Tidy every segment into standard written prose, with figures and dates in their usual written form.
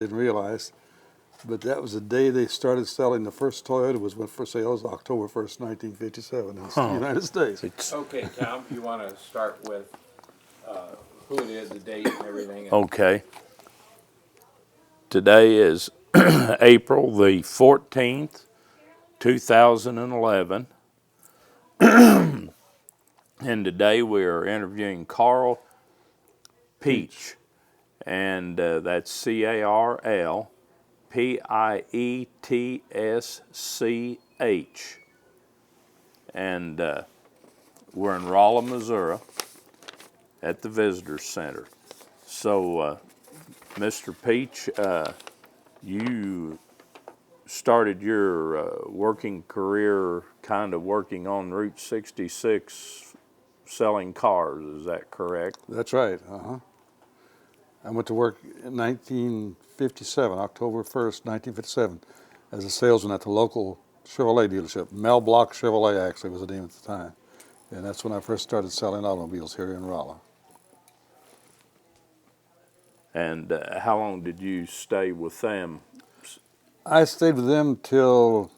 Didn't realize, but that was the day they started selling the first Toyota. Went for sale was October 1st, 1957 in the United States. Okay, Tom, you want to start with who it is, the date, and everything? Okay. Today is April the 14th, 2011. And today we are interviewing Carl Pietsch. And that's CarlPietsch. And we're in Rolla, Missouri at the Visitor Center. So, Mr. Pietsch, you started your working career kind of working on Route 66 selling cars, is that correct? That's right. I went to work in 1957, October 1st, 1957, as a salesman at the local Chevrolet dealership. Mel Block Chevrolet actually was the name at the time. And that's when I first started selling automobiles here in Rolla. And how long did you stay with them? I stayed with them till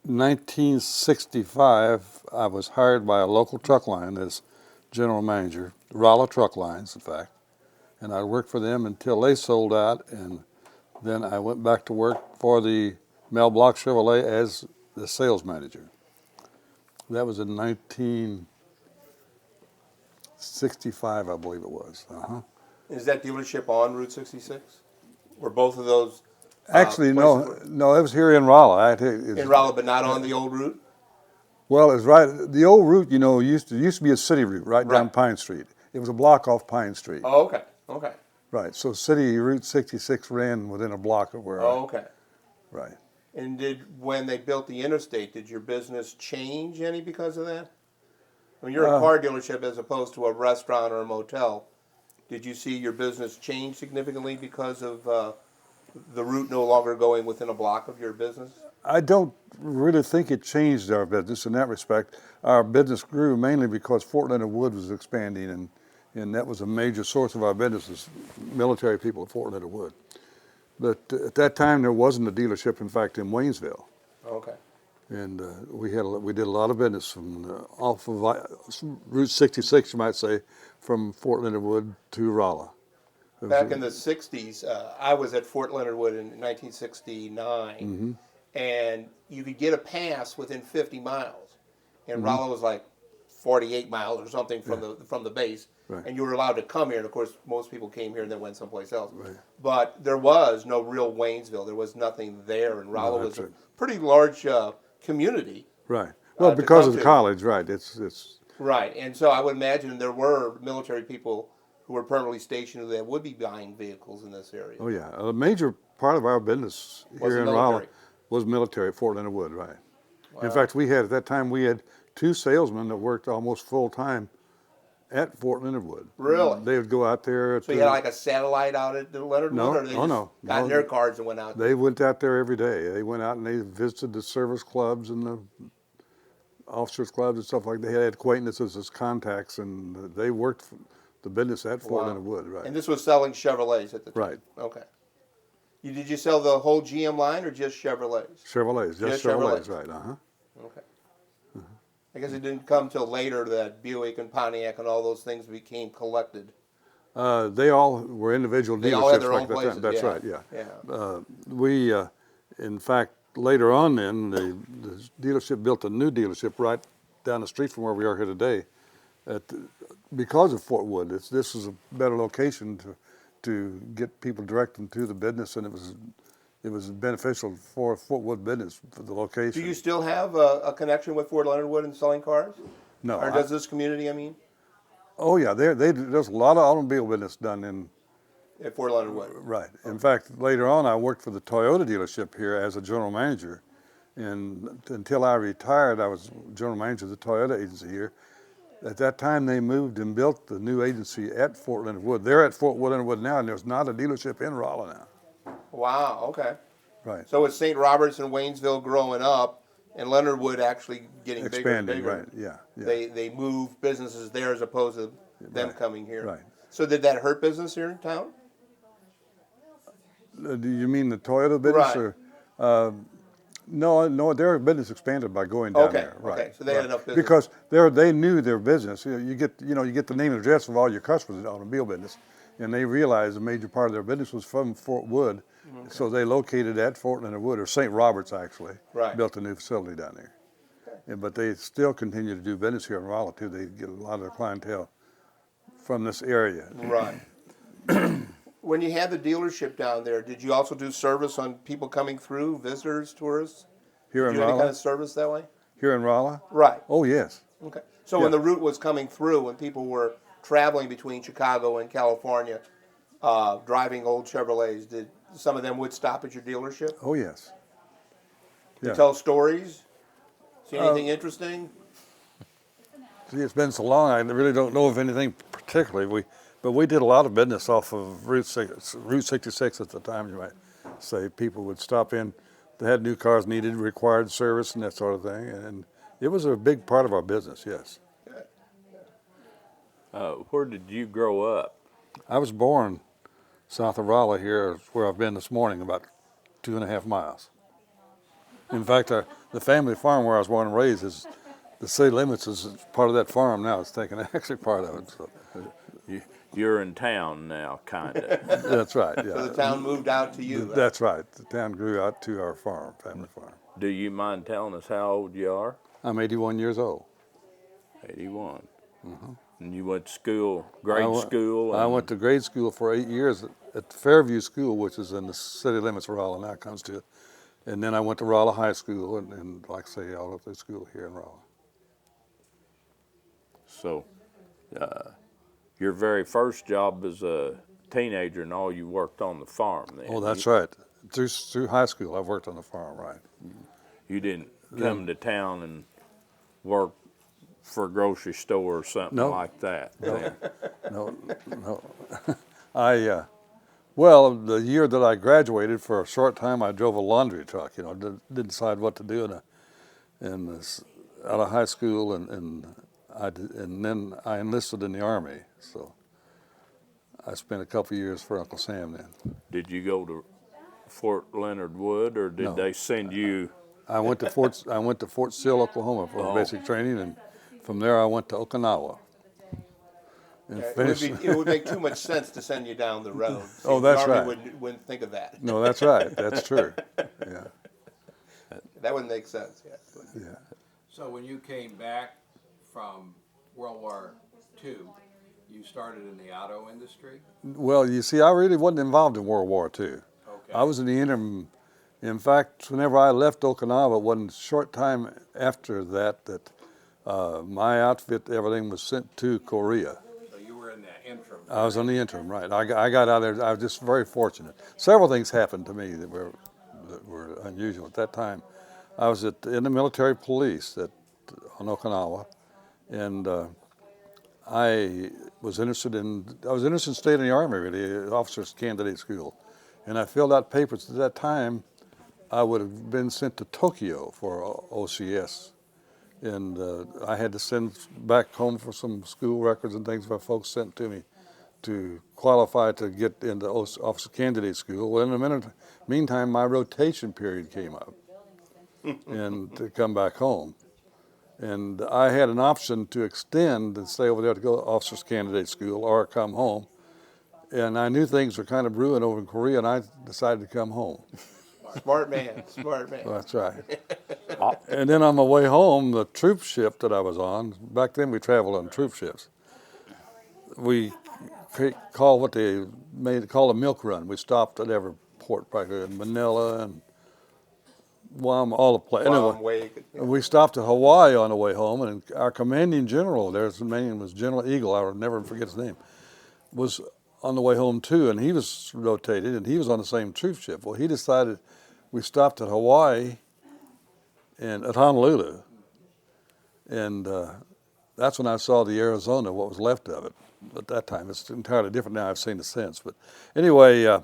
1965. I was hired by a local truck line as general manager, Rolla Truck Lines, in fact. And I worked for them until they sold out, and then I went back to work for the Mel Block Chevrolet as the sales manager. That was in 1965, I believe it was. Is that dealership on Route 66? Were both of those Actually, no, it was here in Rolla. in Rolla, but not on the old route? Well, it's right. The old route, used to be a city route right down Pine Street. It was a block off Pine Street. Oh, okay. Right. So city Route 66 ran within a block of where. Oh, okay. Right. And when they built the interstate, did your business change any because of that? I mean, you're a car dealership as opposed to a restaurant or a motel. Did you see your business change significantly because of the route no longer going within a block of your business? I don't really think it changed our business in that respect. Our business grew mainly because Fort Leonard Wood was expanding, and that was a major source of our business, is military people at Fort Leonard Wood. But at that time, there wasn't a dealership, in fact, in Waynesville. Okay. And we did a lot of business from off of Route 66, you might say, from Fort Leonard Wood to Rolla. Back in the 60s, I was at Fort Leonard Wood in 1969, and you could get a pass within 50 miles. And Rolla was like 48 miles or something from the base, and you were allowed to come here. And of course, most people came here and then went someplace else. Right. But there was no real Waynesville. There was nothing there, and Rolla was right. a pretty large community. Right. Well, because of the to. college, right. It's Right, and so I would imagine there were military people who were permanently stationed that would be buying vehicles in this area. Oh yeah, a major part of our business here in Rolla was military at Fort Leonard Wood, right. Wow. In fact, at that time we had 2 salesmen that worked almost full time at Fort Leonard Wood. Really? They would go out there. So you had like a satellite out at Leonard Wood, or they got in their cars and went out? They went out there every day. They went out and they visited the service clubs and the officers clubs and stuff like that. They had acquaintances as contacts, and they worked the business at Fort Leonard Wood, right. And this was selling Chevrolets at the time? Right. Okay. Did you sell the whole GM line or just Chevrolets? Chevrolet's, just Chevrolets, right, Okay. I guess it didn't come till later that Buick and Pontiac and all those things became collected. They all were individual dealerships. They all had their own like that. places. That's right, Yeah. We, in fact, later on then, the dealership built a new dealership right down the street from where we are here today. Because of Fort Wood, this is a better location to get people direct into the business, and it was beneficial for Fort Wood business for the location. Do you still have a connection with Fort Leonard Wood in selling cars? No. Or does this community, I mean? Oh yeah, there's a lot of automobile business done At Fort Leonard Wood. Right. In fact, later on, I worked for the Toyota dealership here as a general manager, and until I retired, I was general manager of the Toyota agency here. At that time, they moved and built the new agency at Fort Leonard Wood. They're at Fort Leonard Wood now, and there's not a dealership in Rolla now. Wow, okay. Right. So it's St. Roberts and Waynesville growing up, and Leonard Wood actually getting Expanding, bigger and bigger. right, yeah. They moved businesses there as opposed to them coming here. Right. So did that hurt business here in town? Do you mean the Toyota business? Right. Or, no, their business expanded by going down Okay, there. Right. okay, so they had enough business. Because they knew their business. You get the name and address of all your customers in the automobile business, and they realized a major part of their business was from Fort Wood, so they located at Fort Leonard Wood, or St. Roberts actually. Right. Built a new facility down there. Yeah, but they still continue to do business here in Rolla too. They get a lot of their clientele from this area. Right. When you had the dealership down there, did you also do service on people coming through, visitors, tourists? Here Did in you do any kind Rolla? of service that way? Here in Rolla? Right. Oh, yes. Okay. So when Yeah. the route was coming through, when people were traveling between Chicago and California, driving old Chevrolets, did some of them would stop at your dealership? Oh, yes. You Yeah. tell stories? See anything interesting? See, it's been so long, I really don't know of anything particularly. But we did a lot of business off of Route 66 at the time, you might say. People would stop in. They had new cars needed, required service and that sort of thing. And it was a big part of our business, yes. Where did you grow up? I was born south of Rolla here, where I've been this morning, about 2.5 miles. In fact, the family farm where I was born and raised is, the city limits is part of that farm now. It's taken actually part of it. So. You're in town now, kind of. That's right, yeah. So the town moved out to you? That's right. The town grew out to our farm, family farm. Do you mind telling us how old you are? I'm 81 years old. 81. And you went to school, grade school? I went to grade school for 8 years at Fairview School, which is in the city limits of Rolla, now comes to it. And then I went to Rolla High School, and like I say, all of the school here in Rolla. So, your very first job as a teenager and all, you worked on the farm then? Oh, that's right. Through high school, I've worked on the farm, right. You didn't come to town and work for a grocery store or something No. like that? then? No. Well, the year that I graduated, for a short time, I drove a laundry truck. Didn't decide what to do out of high school, and then I enlisted in the Army. So I spent a couple years for Uncle Sam then. Did you go to Fort Leonard Wood, or did No. they send you? I went to Fort Sill, Oklahoma for basic training, and from there I went to Okinawa. And It would make too much sense to send you down the road. See, Oh, that's the Army right. wouldn't think of that. No, that's right. That's true. Yeah. That wouldn't make sense, yeah. Yeah. So when you came back from World War II, you started in the auto industry? Well, you see, I really wasn't involved in World War II. Okay. I was in the interim. In fact, whenever I left Okinawa, one short time after that my outfit, everything was sent to Korea. So you were in the interim. I was on the interim, right. I got out there. I was just very fortunate. Several things happened to me that were unusual at that time. I was in the military police on Okinawa, and I was interested in staying in the Army, really, officers candidate school. And I filled out papers. At that time, I would have been sent to Tokyo for OCS. And I had to send back home for some school records and things my folks sent to me to qualify to get into officer candidate school. Well, in the meantime, my rotation period came up and to come back home. And I had an option to extend and stay over there to go to officers candidate school or come home. And I knew things were kind of brewing over in Korea, and I decided to come home. Smart man, smart man. That's right. And then on my way home, the troop ship that I was on, back then we traveled on troop ships, we called what they call a milk run. We stopped at every port, practically in Manila and Guam, all the places. Anyway, we stopped at Hawaii on the way home, and our commanding general, his name was General Eagle, I will never forget his name, was on the way home too, and he was rotated, and he was on the same troop ship. Well, he decided, we stopped at Hawaii and at Honolulu, and that's when I saw the Arizona, what was left of it at that time. It's entirely different now. I've seen it since, but anyway,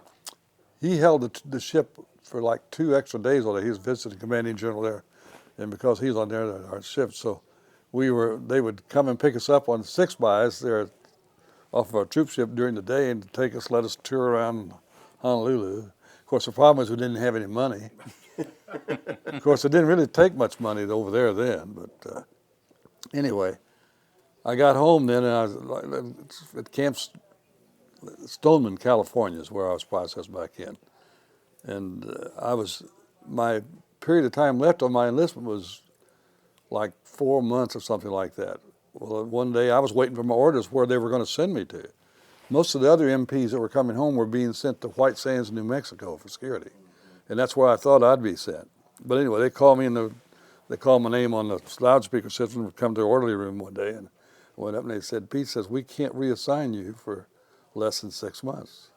he held the ship for like 2 extra days on there. He was visiting commanding general there, and because he's on there, our ship, so they would come and pick us up on 6-bys there off of our troop ship during the day and let us tour around Honolulu. Of course, the problem is we didn't have any money. Of course, it didn't really take much money over there then, but anyway, I got home then, and I was at Camp Stoneman, California, is where I was processed back in, and my period of time left on my enlistment was like 4 months or something like that. Well, one day I was waiting for my orders where they were going to send me to. Most of the other MPs that were coming home were being sent to White Sands, New Mexico for security. And that's where I thought I'd be sent. But anyway, they called my name on the loudspeaker system and come to the orderly room one day, and I went up and they said, Pete says, we can't reassign you for less than 6 months.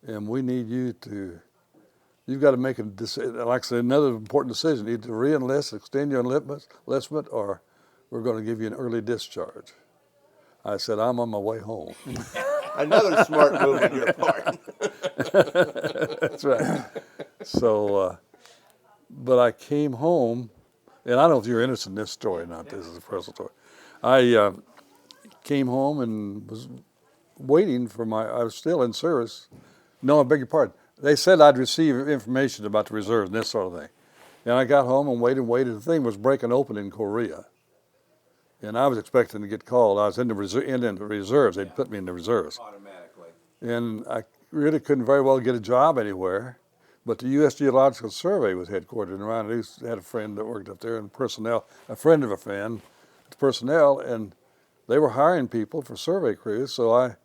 And we need you've got to make a decision, like I said, another important decision, either re-enlist, extend your enlistment, or we're going to give you an early discharge. I said, I'm on my way home. Another smart move on your part. That's right. So, but I came home, and I don't know if you're interested in this story or not. This is a personal story. I came home and was waiting for I was still in service. No, I beg your pardon. They said I'd receive information about the reserves and this sort of thing. And I got home and waited. The thing was breaking open in Korea. And I was expecting to get called. I was in the reserves. They'd put me in the reserves. Automatically. And I really couldn't very well get a job anywhere. But the U.S. Geological Survey was headquartered in Rhino. I had a friend that worked up there in personnel, a friend of a friend, personnel, and they were hiring people for survey crews. So I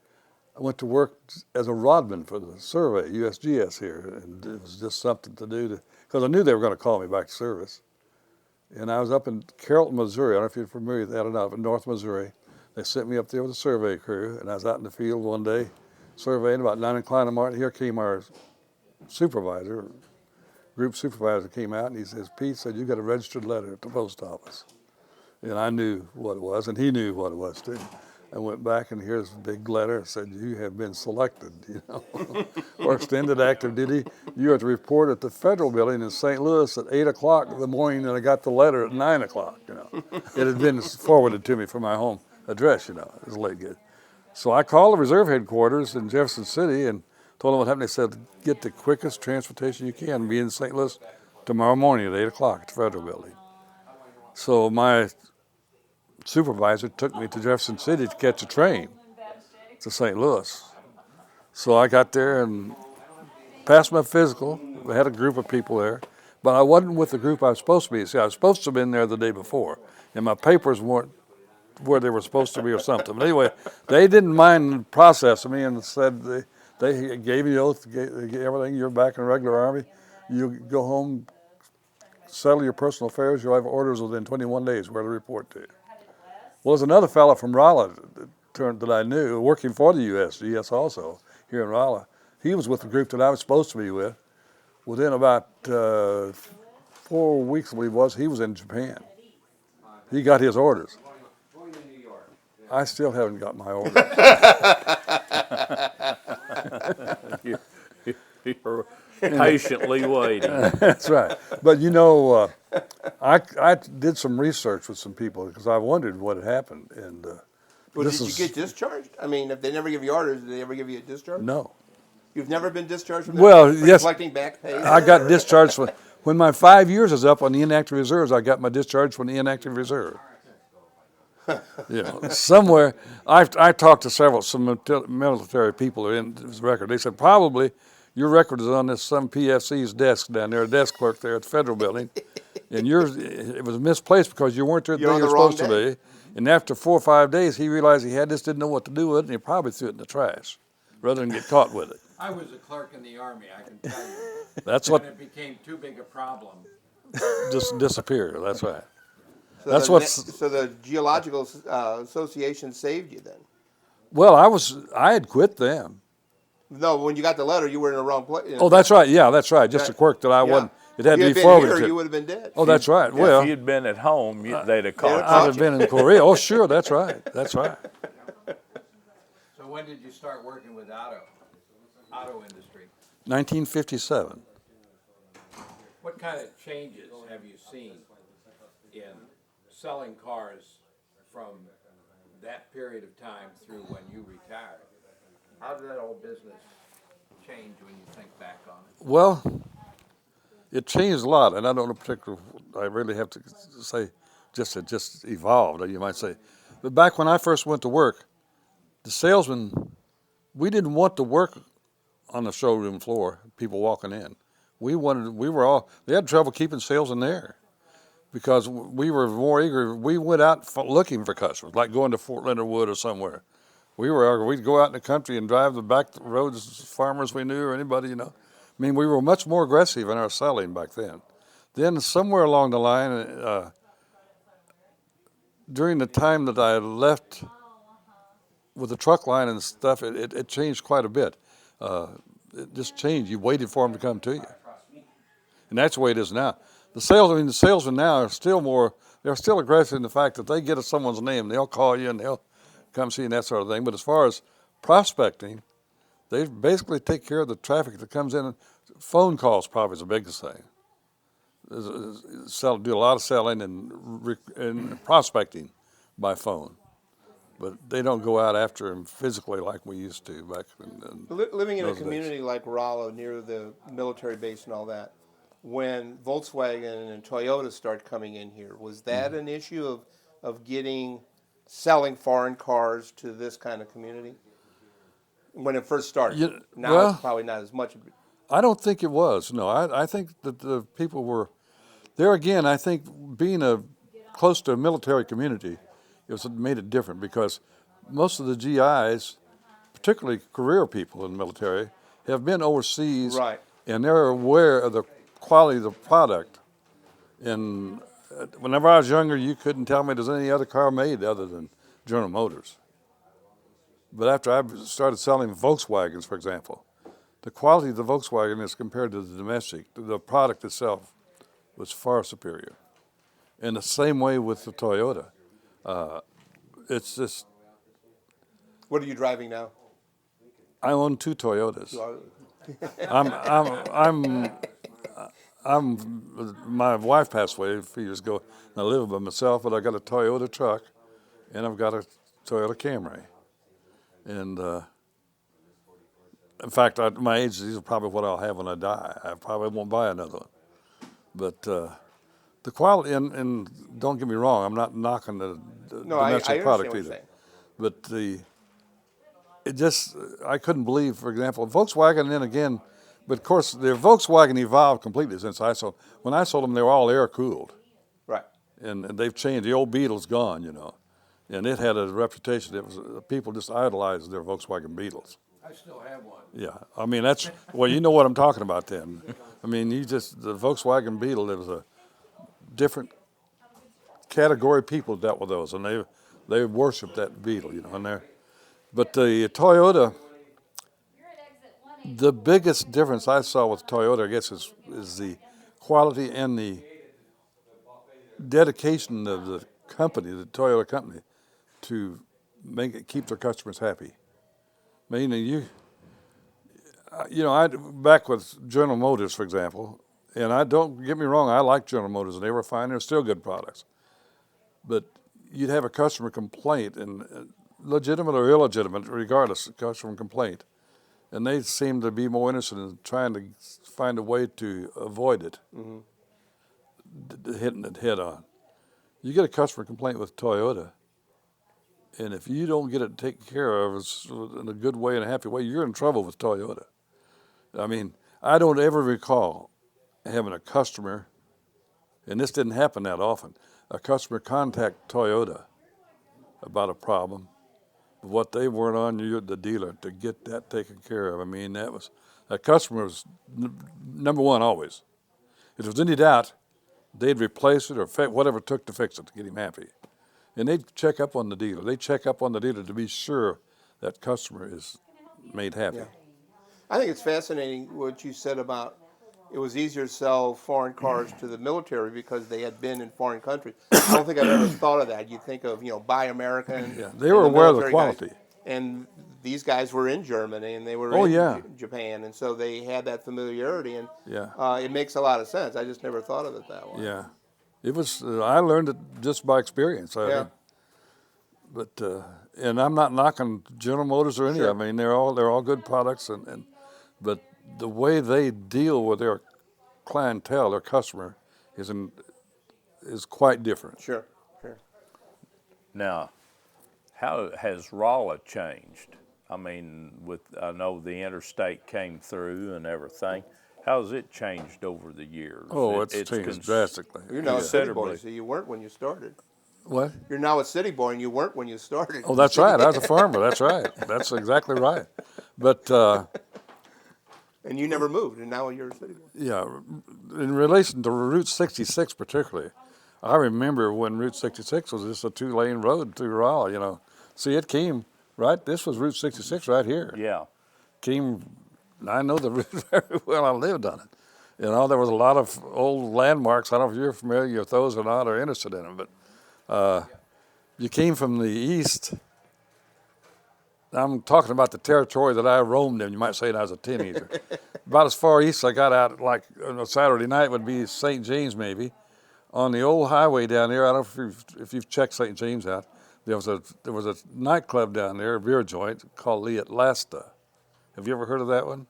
went to work as a rodman for the survey, USGS here. And it was just something to do because I knew they were going to call me back to service. And I was up in Carrollton, Missouri. I don't know if you're familiar with that or not, but North Missouri. They sent me up there with a survey crew, and I was out in the field one day surveying about 9 o'clock in the morning. Here came our supervisor, group supervisor came out, and he says, Pete said, you got a registered letter at the post office. And I knew what it was, and he knew what it was too. I went back, and here's a big letter that said, you have been selected, for extended active duty. You are to report at the Federal Building in St. Louis at 8 o'clock in the morning, and I got the letter at 9 o'clock, It had been forwarded to me from my home address, It was late good. So I called the reserve headquarters in Jefferson City and told them what happened. They said, get the quickest transportation you can. Be in St. Louis tomorrow morning at 8 o'clock at the Federal Building. So my supervisor took me to Jefferson City to catch a train to St. Louis. So I got there and passed my physical. We had a group of people there, but I wasn't with the group I was supposed to be. See, I was supposed to have been there the day before, and my papers weren't where they were supposed to be or something. But anyway, they didn't mind processing me and said they gave me the oath, gave everything. You're back in the regular Army. You go home, settle your personal affairs. You'll have orders within 21 days where to report to. Well, there's another fellow from Rolla that I knew, working for the USGS also, here in Rolla. He was with the group that I was supposed to be with. Within about 4 weeks, I believe it was, he was in Japan. He got his orders. I still haven't got my orders. You're patiently waiting. That's right. But I did some research with some people because I wondered what had happened. And Well, did you get discharged? I mean, if they never give you orders, did they ever give you a discharge? No. You've never been discharged from Well, for yes. collecting back pay? I got discharged when my 5 years was up on the inactive reserves. I got my discharge from the inactive reserve. Somewhere I talked to some military people in this record. They said probably your record is on some PFC's desk down there, a desk clerk there at the Federal Building, and it was misplaced because you weren't there the day you were supposed to be. And after 4 or 5 days, he realized he didn't know what to do with it, and he probably threw it in the trash rather than get caught with it. I was a clerk in the Army, I can tell you. That's When what it became too big a problem. just disappeared. That's right. So That's so the Geological Association saved you then? Well, I had quit them. No, when you got the letter, you were in the wrong place. Oh, that's right. Yeah, that's right. Just a quirk that I wasn't. It had to be forwarded to. You would have been dead. Oh, that's right. If Well, you'd been at home, they'd have caught I'd have been in Korea. Oh, sure. That's right. That's right. So when did you start working with auto industry? 1957. What kind of changes have you seen in selling cars from that period of time through when you retired? How did that whole business change when you think back on it? Well, it changed a lot, and I don't know particular. I really have to say, it just evolved, you might say. But back when I first went to work, the salesmen, we didn't want to work on the showroom floor. People walking in, they had trouble keeping sales in there because we were more eager. We went out looking for customers, like going to Fort Leonard Wood or somewhere. We'd go out in the country and drive the back roads, farmers we knew or anybody, I mean, we were much more aggressive in our selling back then. Then somewhere along the line, during the time that I left with the truck line and stuff, it changed quite a bit. It just changed. You waited for them to come to you. And that's the way it is now. The salesmen now are they're still aggressive in the fact that they get someone's name, they'll call you and they'll come see and that sort of thing. But as far as prospecting, they basically take care of the traffic that comes in. Phone calls probably is the biggest thing. Do a lot of selling and prospecting by phone, but they don't go out after them physically like we used to back in Living in a those community like Rolla near the military base and all that, when Volkswagen and Toyota started coming in here, was that an issue of selling foreign cars to this kind of community when it first started? Now it's probably not as much. I don't think it was. No, I think that the people were there again. I think being close to a military community, made it different because most of the GIs, particularly career people in the military, have been overseas, Right. And they're aware of the quality of the product. And whenever I was younger, you couldn't tell me there's any other car made other than General Motors. But after I started selling Volkswagens, for example, the quality of the Volkswagen as compared to the domestic, the product itself was far superior. And the same way with the Toyota. It's just. What are you driving now? I own 2 Toyotas. My wife passed away a few years ago, and I live by myself, but I got a Toyota truck, and I've got a Toyota Camry. And in fact, at my age, these are probably what I'll have when I die. I probably won't buy another one. But the quality, and don't get me wrong, I'm not knocking the domestic product either. But I couldn't believe, for example, Volkswagen, then again, but of course, the Volkswagen evolved completely since when I sold them, they were all air-cooled. Right. And they've changed. The old Beetles gone, And it had a reputation. People just idolized their Volkswagen Beetles. I still have one. Yeah, I mean, you know what I'm talking about then. I mean, the Volkswagen Beetle, there was a different category of people dealt with those, and they worshiped that Beetle, But the Toyota, the biggest difference I saw with Toyota, I guess, is the quality and the dedication of the company, the Toyota company, to keep their customers happy. Meaning back with General Motors, for example, and don't get me wrong, I like General Motors, and they were fine. They're still good products. But you'd have a customer complaint, and legitimate or illegitimate, regardless, customer complaint, and they seem to be more interested in trying to find a way to avoid it, hitting it head on. You get a customer complaint with Toyota, and if you don't get it taken care of in a good way and a happy way, you're in trouble with Toyota. I mean, I don't ever recall having a customer, and this didn't happen that often, a customer contact Toyota about a problem, but what they weren't on the dealer to get that taken care of. I mean, that customer was number one always. If there was any doubt, they'd replace it or whatever it took to fix it to get him happy. And they'd check up on the dealer. They'd check up on the dealer to be sure that customer is made happy. Yeah. I think it's fascinating what you said about it was easier to sell foreign cars to the military because they had been in foreign countries. I don't think I've ever thought of that. You think of, Buy American. Yeah, they were aware of the quality. And these guys were in Germany and they were in Japan, and so they had that familiarity, and it makes a lot of sense. I just never thought of it that way. Yeah. It was. I learned it just by experience. And I'm not knocking General Motors or any. Sure. I mean, they're all good products, but the way they deal with their clientele, their customer, is quite different. Sure, sure. Now, how has Rolla changed? I mean, I know the interstate came through and everything. How has it changed over the years? Oh, it's changed drastically. You're now a city boy, considerably. so you weren't when you started. What? You're now a city boy, and you weren't when you started. Oh, that's right. I was a farmer. That's right. That's exactly right. But And you never moved, and now you're a city boy. yeah, in relation to Route 66 particularly, I remember when Route 66 was just a 2-lane road through Rolla. You know, see, it came right. This was Route 66 right here. Yeah. Came. I know the route very well. I lived on it. You know, there was a lot of old landmarks. I don't know if you're familiar with those or not, or interested in them, but you came from the east. I'm talking about the territory that I roamed in. You might say when I was a teenager. About as far east I got out, like on a Saturday night, would be St. James maybe. On the old highway down there, I don't know if you've checked St. James out. There was a nightclub down there, a beer joint called the Atlasta. Have you ever heard of that one?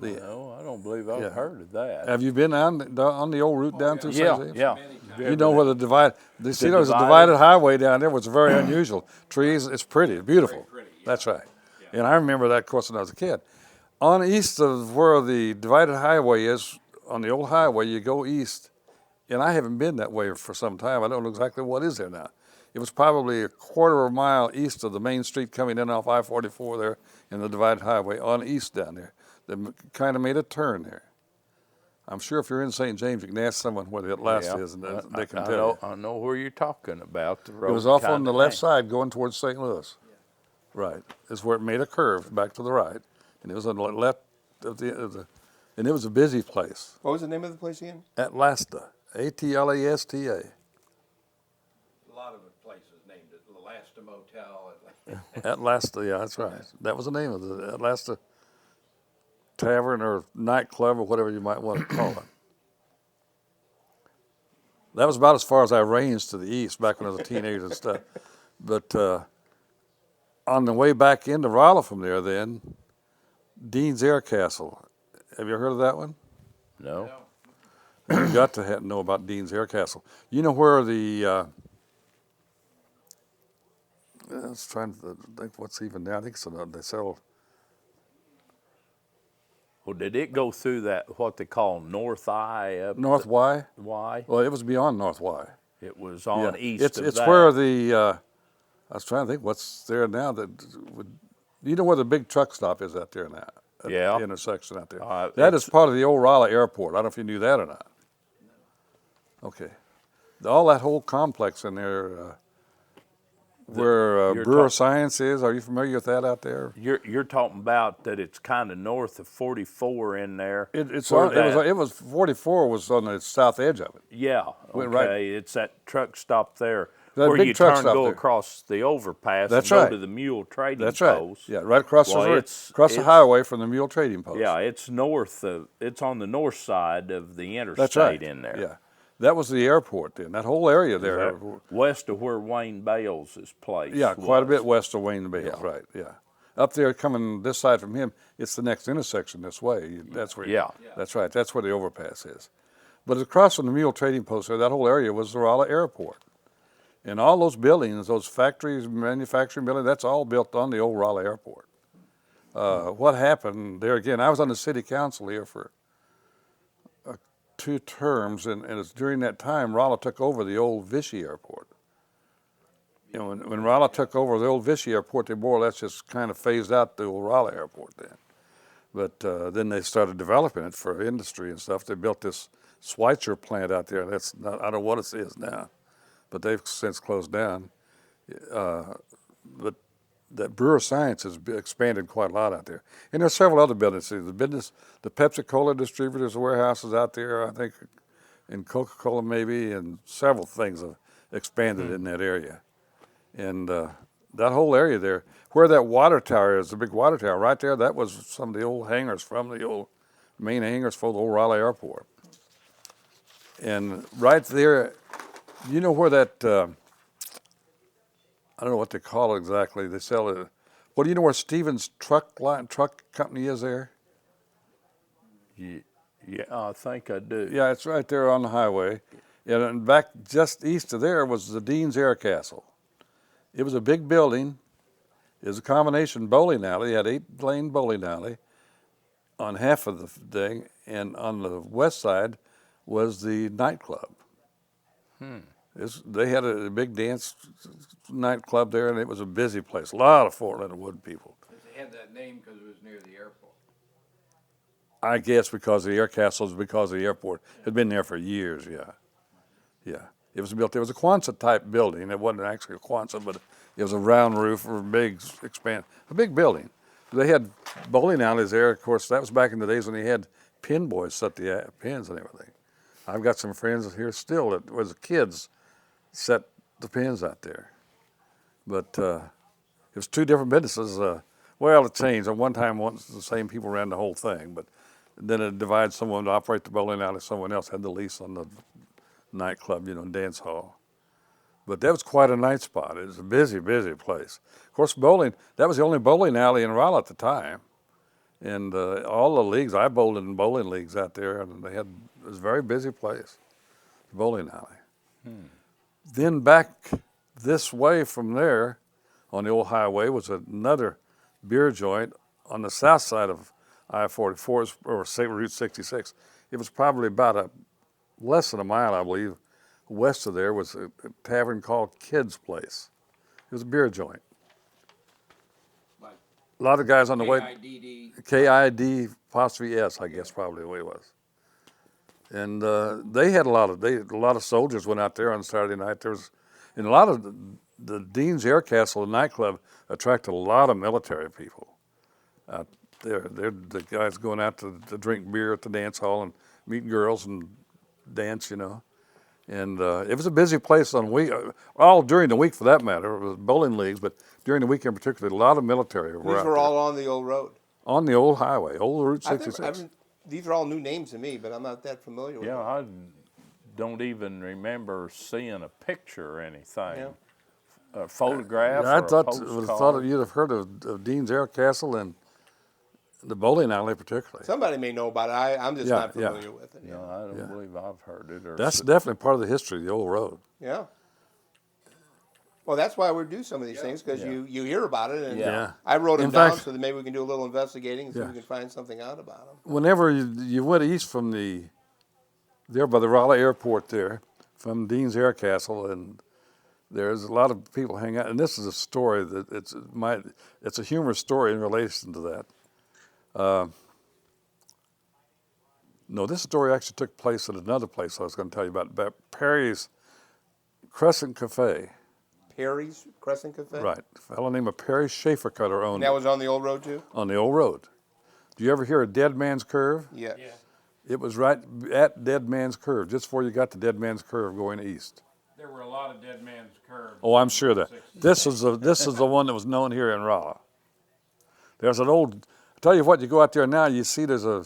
No, I don't believe I've Yeah. heard of that. Have you been on the old route down through Yeah, St. James? yeah. You know where the divide. See, there's a divided? divided highway down there, which is very unusual. Trees, it's pretty, it's beautiful. Very pretty, yeah. That's right. And I remember that, of course, when I was a kid. On east of where the divided highway is, on the old highway, you go east, and I haven't been that way for some time. I don't know exactly what is there now. It was probably a quarter of a mile east of the main street coming in off I-44 there in the divided highway on east down there. They kind of made a turn there. I'm sure if you're in St. James, you can ask someone where the Atlasta is, and they can tell you. I know where you're talking about. The road It was off on kinda the left thing. side going towards St. Louis. Right. It's where it made a curve back to the right. And it was on the left of the and it was a busy place. What was the name of the place again? Atlasta. Atlasta. A lot of the places named it Atlasta Motel. Atlasta, yeah, that's right. That was the name of the Atlasta Tavern or nightclub or whatever you might want to call it. That was about as far as I ranged to the east back when I was a teenager and stuff. But on the way back into Rolla from there then, Dean's Air Castle. Have you heard of that one? No. You got to know about Dean's Air Castle. You know where the I was trying to think what's even there. I think so. They sell. Well, did it go through that, what they call North Eye? Up North Y? Y? Well, it was beyond North Y. It was on Yeah. east It's of it's that. where the I was trying to think what's there now that would. You know where the big truck stop is out there now? At Yeah. the intersection out there. That it's- is part of the old Rolla Airport. I don't know if you knew that or not. Okay. All that whole complex in there, where you're Brewer talk- Science is. Are you familiar with that out there? You're talking about that it's kind of north of 44 in there. It's where on, it was 44 was on the south edge of it. Yeah, okay. Went right- It's that truck stop there That where big you truck turn, stop go there. across the overpass That's and right. go to the mule trading That's right. post. Yeah, right across Well, the it's the highway from the mule trading post. Yeah, it's it's on the north side of the interstate That's right. in there. Yeah, that was the airport then. That whole area there. West of where Wayne Bales' place Yeah, quite a was. bit west of Wayne Bales. Yeah. Right. Yeah, up there coming this side from him, it's the next intersection this way. That's where. Yeah. That's right. That's where the overpass is. But across from the mule trading post there, that whole area was the Rolla Airport. And all those buildings, those factories, manufacturing buildings, that's all built on the old Rolla Airport. What happened there again, I was on the city council here for 2 terms, and it's during that time Rolla took over the old Vichy Airport. You know, when Rolla took over the old Vichy Airport, they more or less just kind of phased out the old Rolla Airport then. But then they started developing it for industry and stuff. They built this Schweitzer plant out there. That's not, I don't know what it is now, but they've since closed down. But that Brewer Science has expanded quite a lot out there. And there's several other businesses. The Pepsi-Cola distributors, warehouses out there, I think, and Coca-Cola maybe, and several things have expanded in that area. And that whole area there, where that water tower is, the big water tower, right there, that was some of the old hangars from the old main hangars for the old Rolla Airport. And right there, you know where that, I don't know what they call it exactly. They sell it. Well, do you know where Stevens truck company is there? Yeah, I think I do. Yeah, it's right there on the highway. And back just east of there was the Dean's Air Castle. It was a big building. It was a combination bowling alley. It had 8-lane bowling alley on half of the thing, and on the west side was the nightclub. They had a big dance nightclub there, and it was a busy place. A lot of Fort Leonard Wood people. They had that name because it was near the airport. I guess because the air castle is because of the airport. It had been there for years, yeah. Yeah. It was built, it was a Quonset type building. It wasn't actually a Quonset, but it was a round roof or a big a big building. They had bowling alleys there. Of course, that was back in the days when they had pin boys set the pins and everything. I've got some friends here still that was kids set the pins out there. But it was two different businesses. Well, it changed. At one time, the same people ran the whole thing, but then it divided. Someone to operate the bowling alley, someone else had the lease on the nightclub, dance hall. But that was quite a night spot. It was a busy, busy place. Of course, bowling, that was the only bowling alley in Rolla at the time. And all the leagues, I bowled in bowling leagues out there, and it was a very busy place, the bowling alley. Then back this way from there, on the old highway, was another beer joint on the south side of I-44, or Route 66. It was probably about less than a mile, I believe. West of there was a tavern called Kid's Place. It was a beer joint. Like A lot of guys on the way. KIDD. KID''S, I guess, probably the way it was. And they had a lot of soldiers went out there on Saturday night. And a lot of the Dean's Air Castle nightclub attracted a lot of military people out there. They're the guys going out to drink beer at the dance hall and meet girls and dance, And it was a busy place all during the week for that matter. It was bowling leagues, but during the week in particular, a lot of military were These out were there. all on the old road. On the old highway, old Route 66. These are all new names to me, but I'm not that familiar with Yeah, them. I don't even remember seeing a picture or anything. Yeah. A photograph Yeah, I or thought a postcard. you'd have heard of Dean's Air Castle and the bowling alley particularly. Somebody may know about it. I'm just not familiar with it. No, I don't believe I've heard it. Or That's definitely part of the history of the old road. Yeah. Well, that's why we do some of these things, because you hear about it. And Yeah. I wrote them In down fact- so that maybe we can do a little investigating and see if Yeah. we can find something out about them. Whenever you went east from there by the Rolla Airport there, from Dean's Air Castle, and there's a lot of people hang out. And this is a story that it's a humorous story in relation to that. No, this story actually took place at another place I was going to tell you about Perry's Crescent Cafe. Perry's Crescent Cafe? Right. A fellow named Perry Schaefer Cutter owned And it that was on the old road, too? on the old road. Do you ever hear of Dead Man's Curve? Yes. Yeah. It was right at Dead Man's Curve, just before you got to Dead Man's Curve going east. There were a lot of Dead Man's Curve. Oh, I'm sure that. This is the one that was known here in Rolla. There's an old, I tell you what, you go out there now, you see there's a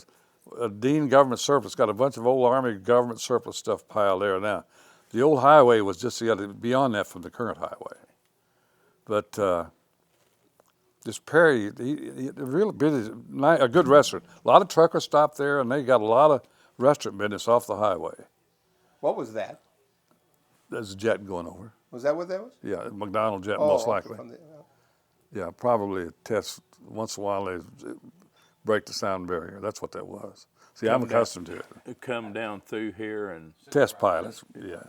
Dean government surplus, got a bunch of old Army government surplus stuff piled there now. The old highway was just beyond that from the current highway. But this Perry, he really busy, a good restaurant. A lot of truckers stop there, and they got a lot of restaurant business off the highway. What was that? There's a jet going over. Was that what that was? Yeah, a McDonald jet, Oh, most okay, likely. from the- Yeah, probably a test. Once in a while, they break the sound barrier. That's what that was. See, I'm accustomed to it. Come down through here and Test pilots, yeah.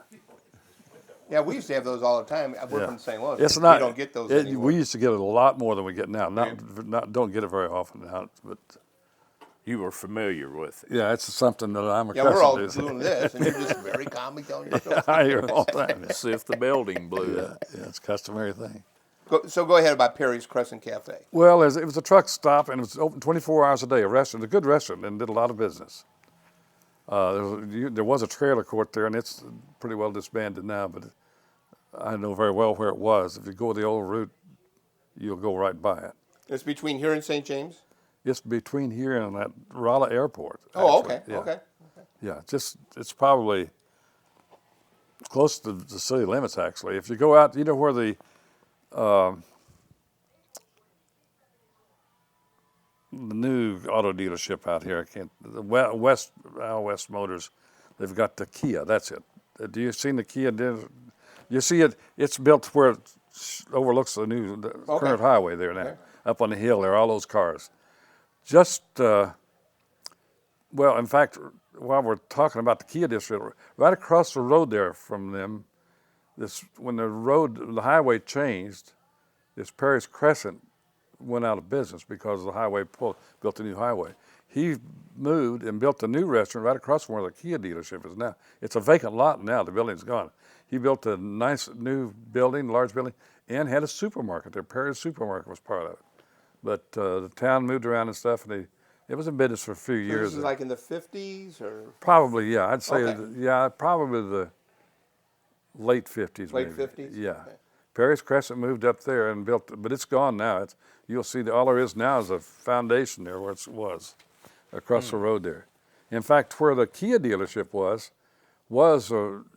Yeah, we used to have those all the time. We're Yeah. from St. Louis. It's We not. don't get those anymore. We used to get it a lot more than we get now. Don't get it very often now, but you were familiar with it. yeah, it's something that I'm Yeah, we're all accustomed to. doing this, and you're just very calmly telling your story. I hear it all the time. See if the building blew up. Yeah, it's a customary thing. So go ahead about Perry's Crescent Cafe. Well, it was a truck stop, and it was open 24 hours a day. A good restaurant, and did a lot of business. There was a trailer court there, and it's pretty well disbanded now, but I know very well where it was. If you go the old route, you'll go right by it. It's between here and St. James? It's between here and that Rolla Airport. Oh, actually. okay, Yeah. okay. Yeah, it's probably close to the city limits, actually. If you go out, you know where the new auto dealership out here. I can't. The West Motors. They've got the Kia. That's it. Do you seen the Kia? You see it? It's built where it overlooks the current highway there now, up on the hill there. All those cars. Just well, in fact, while we're talking about the Kia district, right across the road there from them, when the highway changed, this Paris Crescent went out of business because the highway built a new highway. He moved and built a new restaurant right across from where the Kia dealership is now. It's a vacant lot now. The building's gone. He built a nice new building, large building, and had a supermarket there. Paris Supermarket was part of it. But the town moved around and stuff, and it was in business for a few years. This is like in the 50s, or probably, yeah. I'd say, probably the late 50s. late maybe. 50s. Yeah. Okay. Paris Crescent moved up there and built, but it's gone now. You'll see all there is now is a foundation there where it was, across the road there. In fact, where the Kia dealership was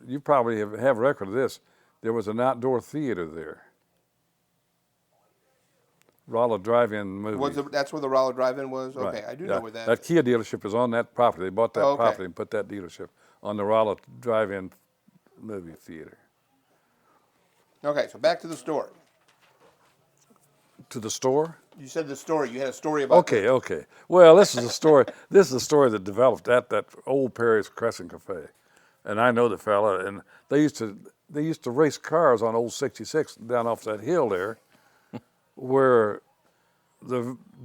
you probably have record of this. There was an outdoor theater there. Rolla Drive-In movie. That's where the Rolla Drive-In was? Okay, Right. I do know where that That is. Kia dealership is on that property. They bought that Okay. property and put that dealership on the Rolla Drive-In movie theater. Okay, so back to the store. To the store? You said the story. You had a story about Okay. Well, this is a story. This is a story that developed at that old Paris Crescent Cafe, and I know the fella. And they used to race cars on old 66 down off that hill there, where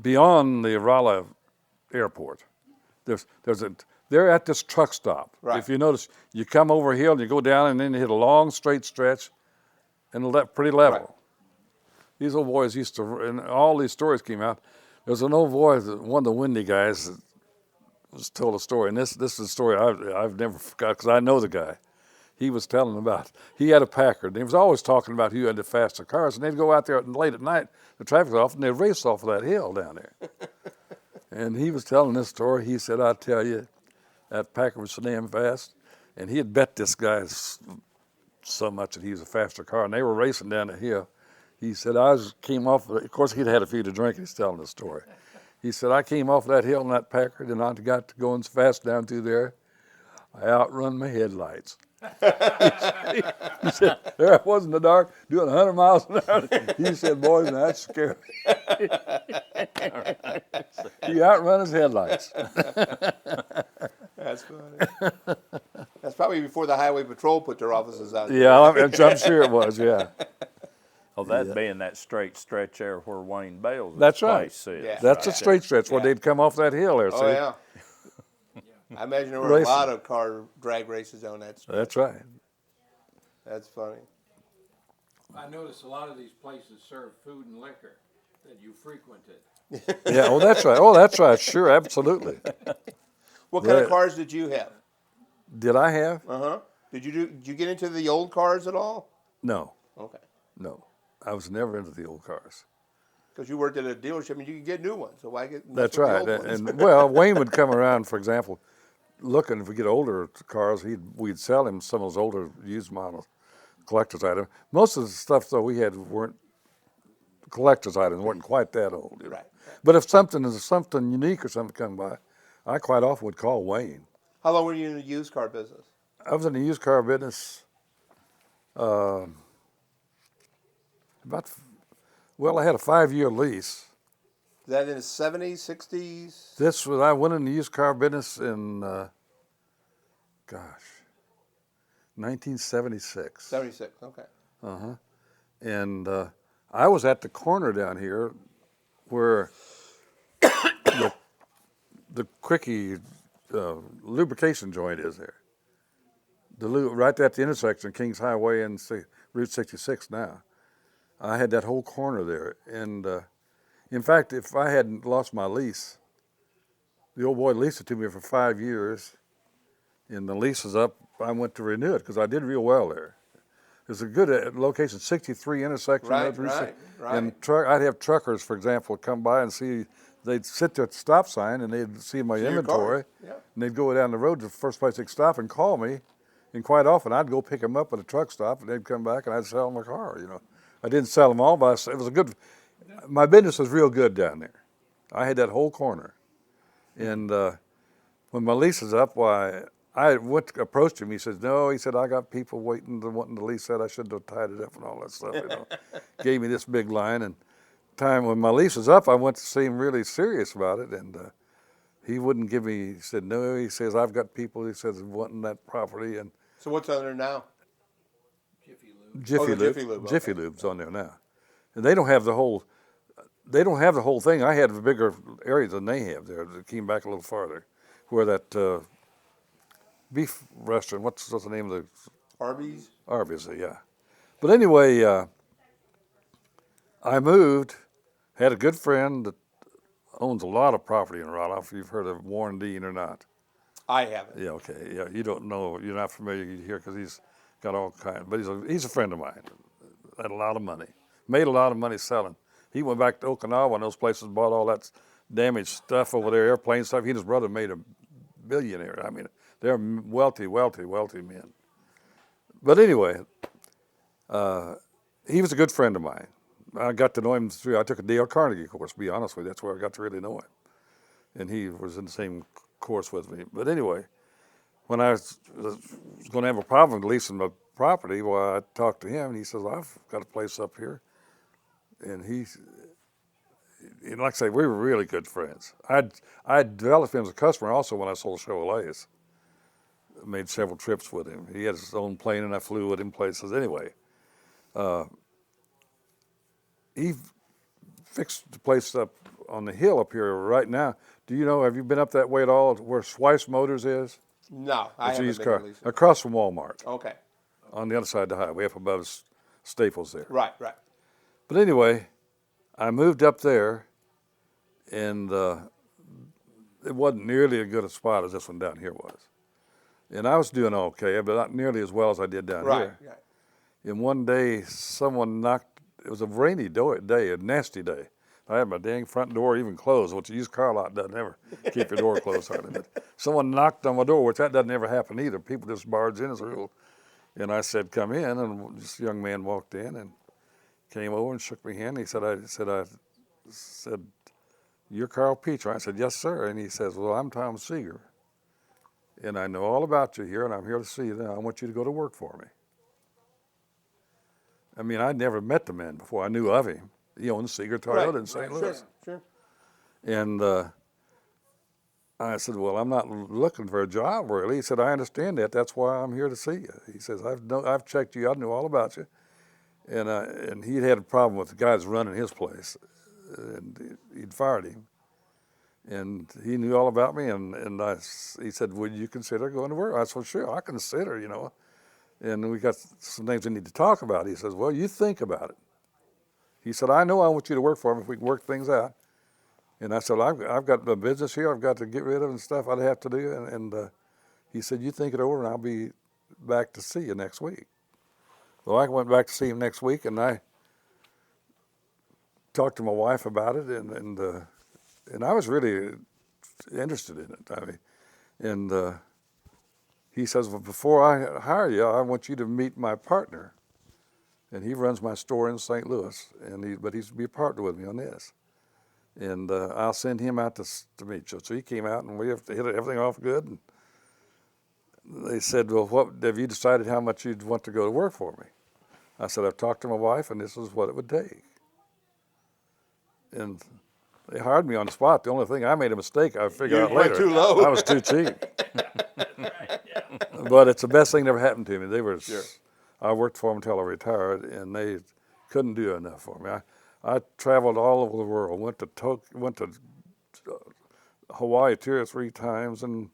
beyond the Rolla Airport. They're at this truck stop. Right. If you notice, you come over a hill and you go down, and then you hit a long straight stretch, and pretty level. Right. These old boys used to, and all these stories came out. There's an old boy, one of the windy guys, that was told a story, and this is a story I've never forgot because I know the guy. He was telling about, he had a Packard, and he was always talking about who had the faster cars, and they'd go out there late at night, the traffic was off, and they'd race off of that hill down there. And he was telling this story. He said, I tell you, that Packard was so damn fast, and he had bet this guy so much that he was a faster car, and they were racing down the hill. He said, came off, of course, he'd had a few to drink. He's telling the story. He said, I came off that hill in that Packard, and I got to going fast down through there. I outrun my headlights. He said, there I was in the dark, doing 100 miles an hour. He said, boys, that's scary. He outrun his headlights. That's funny. That's probably before the Highway Patrol put their offices out there. Yeah, I'm sure it was, yeah. Oh, that being that straight stretch there where Wayne Bales' That's right. place is. Yeah. That's a straight stretch where they'd come off that hill there, see? Oh, yeah. I imagine there were Racing. a lot of car drag races on that street. That's right. That's funny. I notice a lot of these places serve food and liquor that you frequented. Yeah, oh, that's right. Oh, that's right. Sure, absolutely. What kind Right. of cars did you have? Did I have? Uh-huh. Did you get into the old cars at all? No, Okay. no. I was never into the old cars. Because you worked at a dealership and you could get new ones. So why get That's mess with right. the old ones? And well, Wayne would come around, for example, looking, if we get older cars, we'd sell him some of those older used models, collector's items. Most of the stuff, though, we had weren't collector's items, weren't quite that old. You know? Right. But if something unique or something come by, I quite often would call Wayne. How long were you in the used car business? I was in the used car business I had a 5-year lease. Is that in the 70s, 60s? I went in the used car business in, 1976. 76, okay. And I was at the corner down here where the quickie lubrication joint is there. Right at the intersection of Kings Highway and Route 66 now. I had that whole corner there. And in fact, if I hadn't lost my lease, the old boy leased it to me for 5 years. And the lease is up. I went to renew it because I did real well there. It's a good location, 63 intersection. Right. And I'd have truckers, for example, come by and see. They'd sit there at the stop sign and they'd see my your inventory. car. Yeah. And they'd go down the road to the first place they'd stop and call me. And quite often I'd go pick them up at a truck stop and they'd come back and I'd sell them a car, you know. I didn't sell them all, but it was my business was real good down there. I had that whole corner. And when my lease is up, why, I approached him. He says, no, he said, I got people wanting to lease that. I should have tied it up and all that stuff, you know. Gave me this big line. And time when my lease was up, I went to see him really serious about it. And he wouldn't give me, he said, no, he says, I've got people, he says, wanting that property. And So what's on there now? Jiffy the Lube. Jiffy Lube, Jiffy okay. Lube's on there now. And they don't have the whole thing. I had a bigger area than they have there. They came back a little farther, where that beef restaurant, what's the name of the Arby's? Arby's, yeah. But anyway, I moved, had a good friend that owns a lot of property in Rolla, if you've heard of Warren Dean or not. I haven't. Yeah, okay, yeah, you don't know, you're not familiar here because he's got all kinds, but he's a friend of mine. Had a lot of money, made a lot of money selling. He went back to Okinawa and those places, bought all that damaged stuff over there, airplane stuff. He and his brother made a billionaire. I mean, they're wealthy men. But anyway, he was a good friend of mine. I got to know him I took a Dale Carnegie course, to be honest with you. That's where I got to really know him. And he was in the same course with me. But anyway, when I was going to have a problem with leasing my property, well, I talked to him, and he says, well, I've got a place up here. And like I say, we were really good friends. I developed him as a customer also when I sold Chevrolets. Made several trips with him. He had his own plane, and I flew with him places. Anyway, he fixed the place up on the hill up here right now. Do you know, have you been up that way at all, where Swice Motors is? No, I It's a haven't used been car. to Lisa. Across from Walmart, Okay. on the other side of the highway, up above Staples there. Right. But anyway, I moved up there, and it wasn't nearly as good a spot as this one down here was. And I was doing okay, but not nearly as well as I did down here. Right. And one day, someone knocked, it was a rainy day, a nasty day. I had my dang front door even closed, which a used car lot doesn't ever keep your door closed hardly. But someone knocked on my door, which that doesn't ever happen either. People just barge in as a rule. And I said, come in, and this young man walked in and came over and shook my hand. He said, I said, you're Carl Pietsch, right? I said, yes, sir. And he says, well, I'm Tom Seeger, and I know all about you here, and I'm here to see you now. I want you to go to work for me. I mean, I'd never met the man before. I knew of him. He owned Seeger Toyota in St. Louis. Sure. And I said, well, I'm not looking for a job, really. He said, I understand that. That's why I'm here to see you. He says, I've checked you. I knew all about you. And he'd had a problem with the guys running his place, and he'd fired him. And he knew all about me, and he said, would you consider going to work? I said, well, sure, I consider, you know. And we got some things we need to talk about. He says, well, you think about it. He said, I know I want you to work for me if we can work things out. And I said, I've got a business here I've got to get rid of and stuff I'd have to do. And he said, you think it over, and I'll be back to see you next week. Well, I went back to see him next week, and I talked to my wife about it, and I was really interested in it. I mean, and he says, well, before I hire you, I want you to meet my partner. And he runs my store in St. Louis, but he's to be a partner with me on this. And I'll send him out to meet you. So he came out, and we have to hit everything off good. And they said, well, what have you decided how much you'd want to go to work for me? I said, I've talked to my wife, and this is what it would take. And they hired me on the spot. The only thing, I made a mistake, I figured out later. Too low. I was too cheap. But it's the best thing that ever happened to me. They were, Sure. I worked for them until I retired, and they couldn't do enough for me. I traveled all over the world. Went to Hawaii 2 or 3 times, and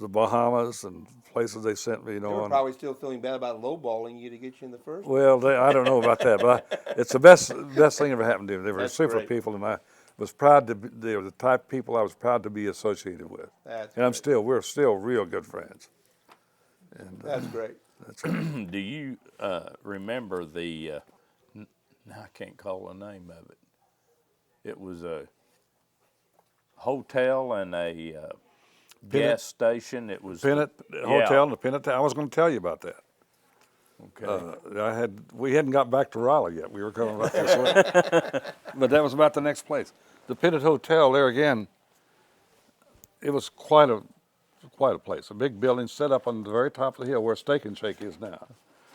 the Bahamas and places they sent me. You know, They were probably still feeling bad about lowballing you to get you in the first. well, I don't know about that, but it's the best thing ever happened to me. They were That's super great. people, and I was proud to be. They were the type of people I was proud to be associated with. That's And great. we're still real good friends. And That's great. that's it. Do you remember the, I can't call the name of it. It was a hotel and a gas station. It was Pennant yeah. Hotel and the Pennant Tavern. I was going to tell you about that. Okay. We hadn't got back to Rolla yet. We were coming back this way. But that was about the next place. The Pinnate Hotel there again, it was quite a place. A big building set up on the very top of the hill where Steak and Shake is now.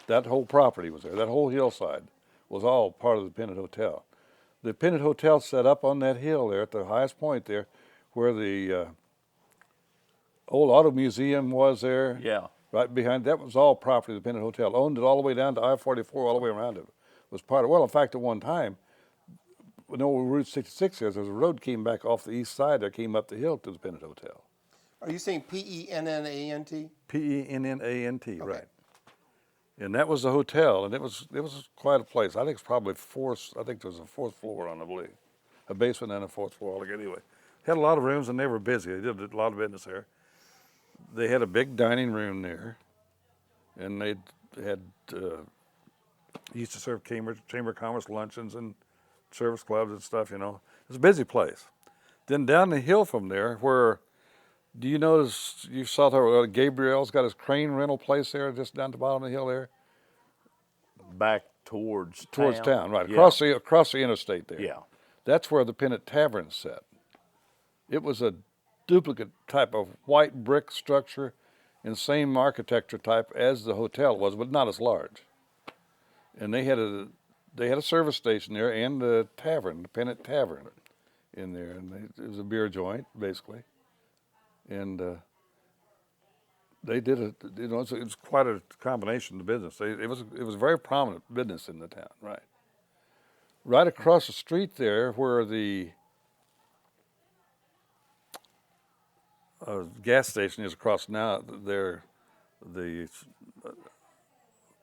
That whole property was there. That whole hillside was all part of the Pinnate Hotel. The Pinnate Hotel set up on that hill there at the highest point there where the old auto museum was there. Yeah. Right behind, that was all property of the Pennant Hotel. Owned it all the way down to I-44, all the way around it. Was part of, well, in fact, at one time, when old Route 66 is, there's a road came back off the east side that came up the hill to the Pennant Hotel. Are you saying Pennant? Pennant, right. And that was the hotel, and it was quite a place. I think it's probably I think there's a fourth floor on it, I believe. A basement and a fourth floor altogether. Anyway, had a lot of rooms, and they were busy. They did a lot of business there. They had a big dining room there, and they had used to serve Chamber of Commerce luncheons and service clubs and stuff, you know. It was a busy place. Then down the hill from there, do you notice, you saw there, Gabriel's got his crane rental place there, just down at the bottom of the hill there? Back towards Town, right, Yeah. across the interstate there. Yeah. That's where the Pinnate Tavern set. It was a duplicate type of white brick structure and same architecture type as the hotel was, but not as large. And they had a service station there and the tavern, the Pinnate Tavern, in there, and it was a beer joint basically. And they did it was quite a combination of business. It was a very prominent business in the town, right? Right across the street there, where the gas station is across now. There, I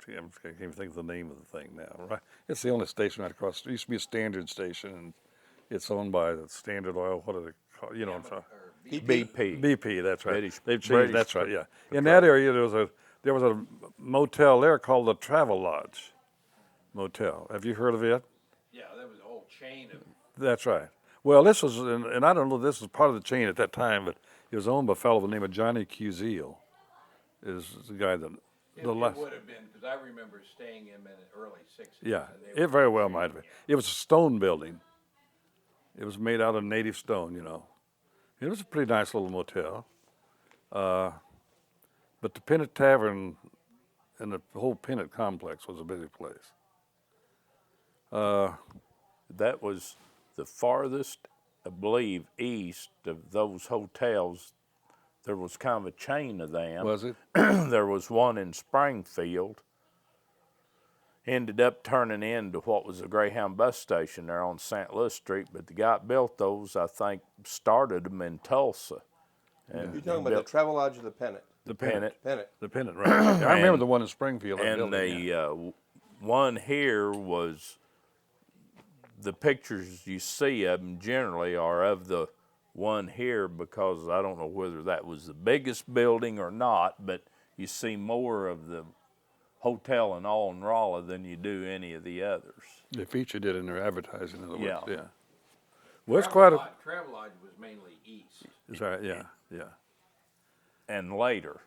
can't even think of the name of the thing now. Right, it's the only station right across. It used to be a Standard station, and it's owned by the Standard Oil. What do they call? You know what I'm saying? BP. BP. That's right. British- They've changed. British That's right. Yeah. In that area, there was a motel there called the Travelodge Motel. Have you heard of it? Yeah, there was a whole chain of. That's right. Well, this was, and I don't know, this was part of the chain at that time, but it was owned by a fellow by the name of Johnny Cusiel. Is the guy that It would have been, because I remember staying in the early 60s. Yeah, and they it were- very well might have been. It was a stone building. It was made out of native stone, you know. It was a pretty nice little motel. But the Pinnate Tavern and the whole Pinnate complex was a busy place. That was the farthest, I believe, east of those hotels. There was kind of a chain of them. Was it? There was one in Springfield. Ended up turning into what was a Greyhound bus station there on St. Louis Street, but the guy that built those, I think, started them in Tulsa. And You're talking about the Travelodge or the Pennant? The Pennant. Pennant. The Pennant, right. I remember the one in Springfield. that And building, yeah. the one here was, the pictures you see of them generally are of the one here, because I don't know whether that was the biggest building or not, but you see more of the hotel and all in Rolla than you do any of the others. They featured it in their advertising, in other words. Yeah. Yeah. Well, it's quite a. Travelodge was mainly east. Is that, yeah, yeah, And later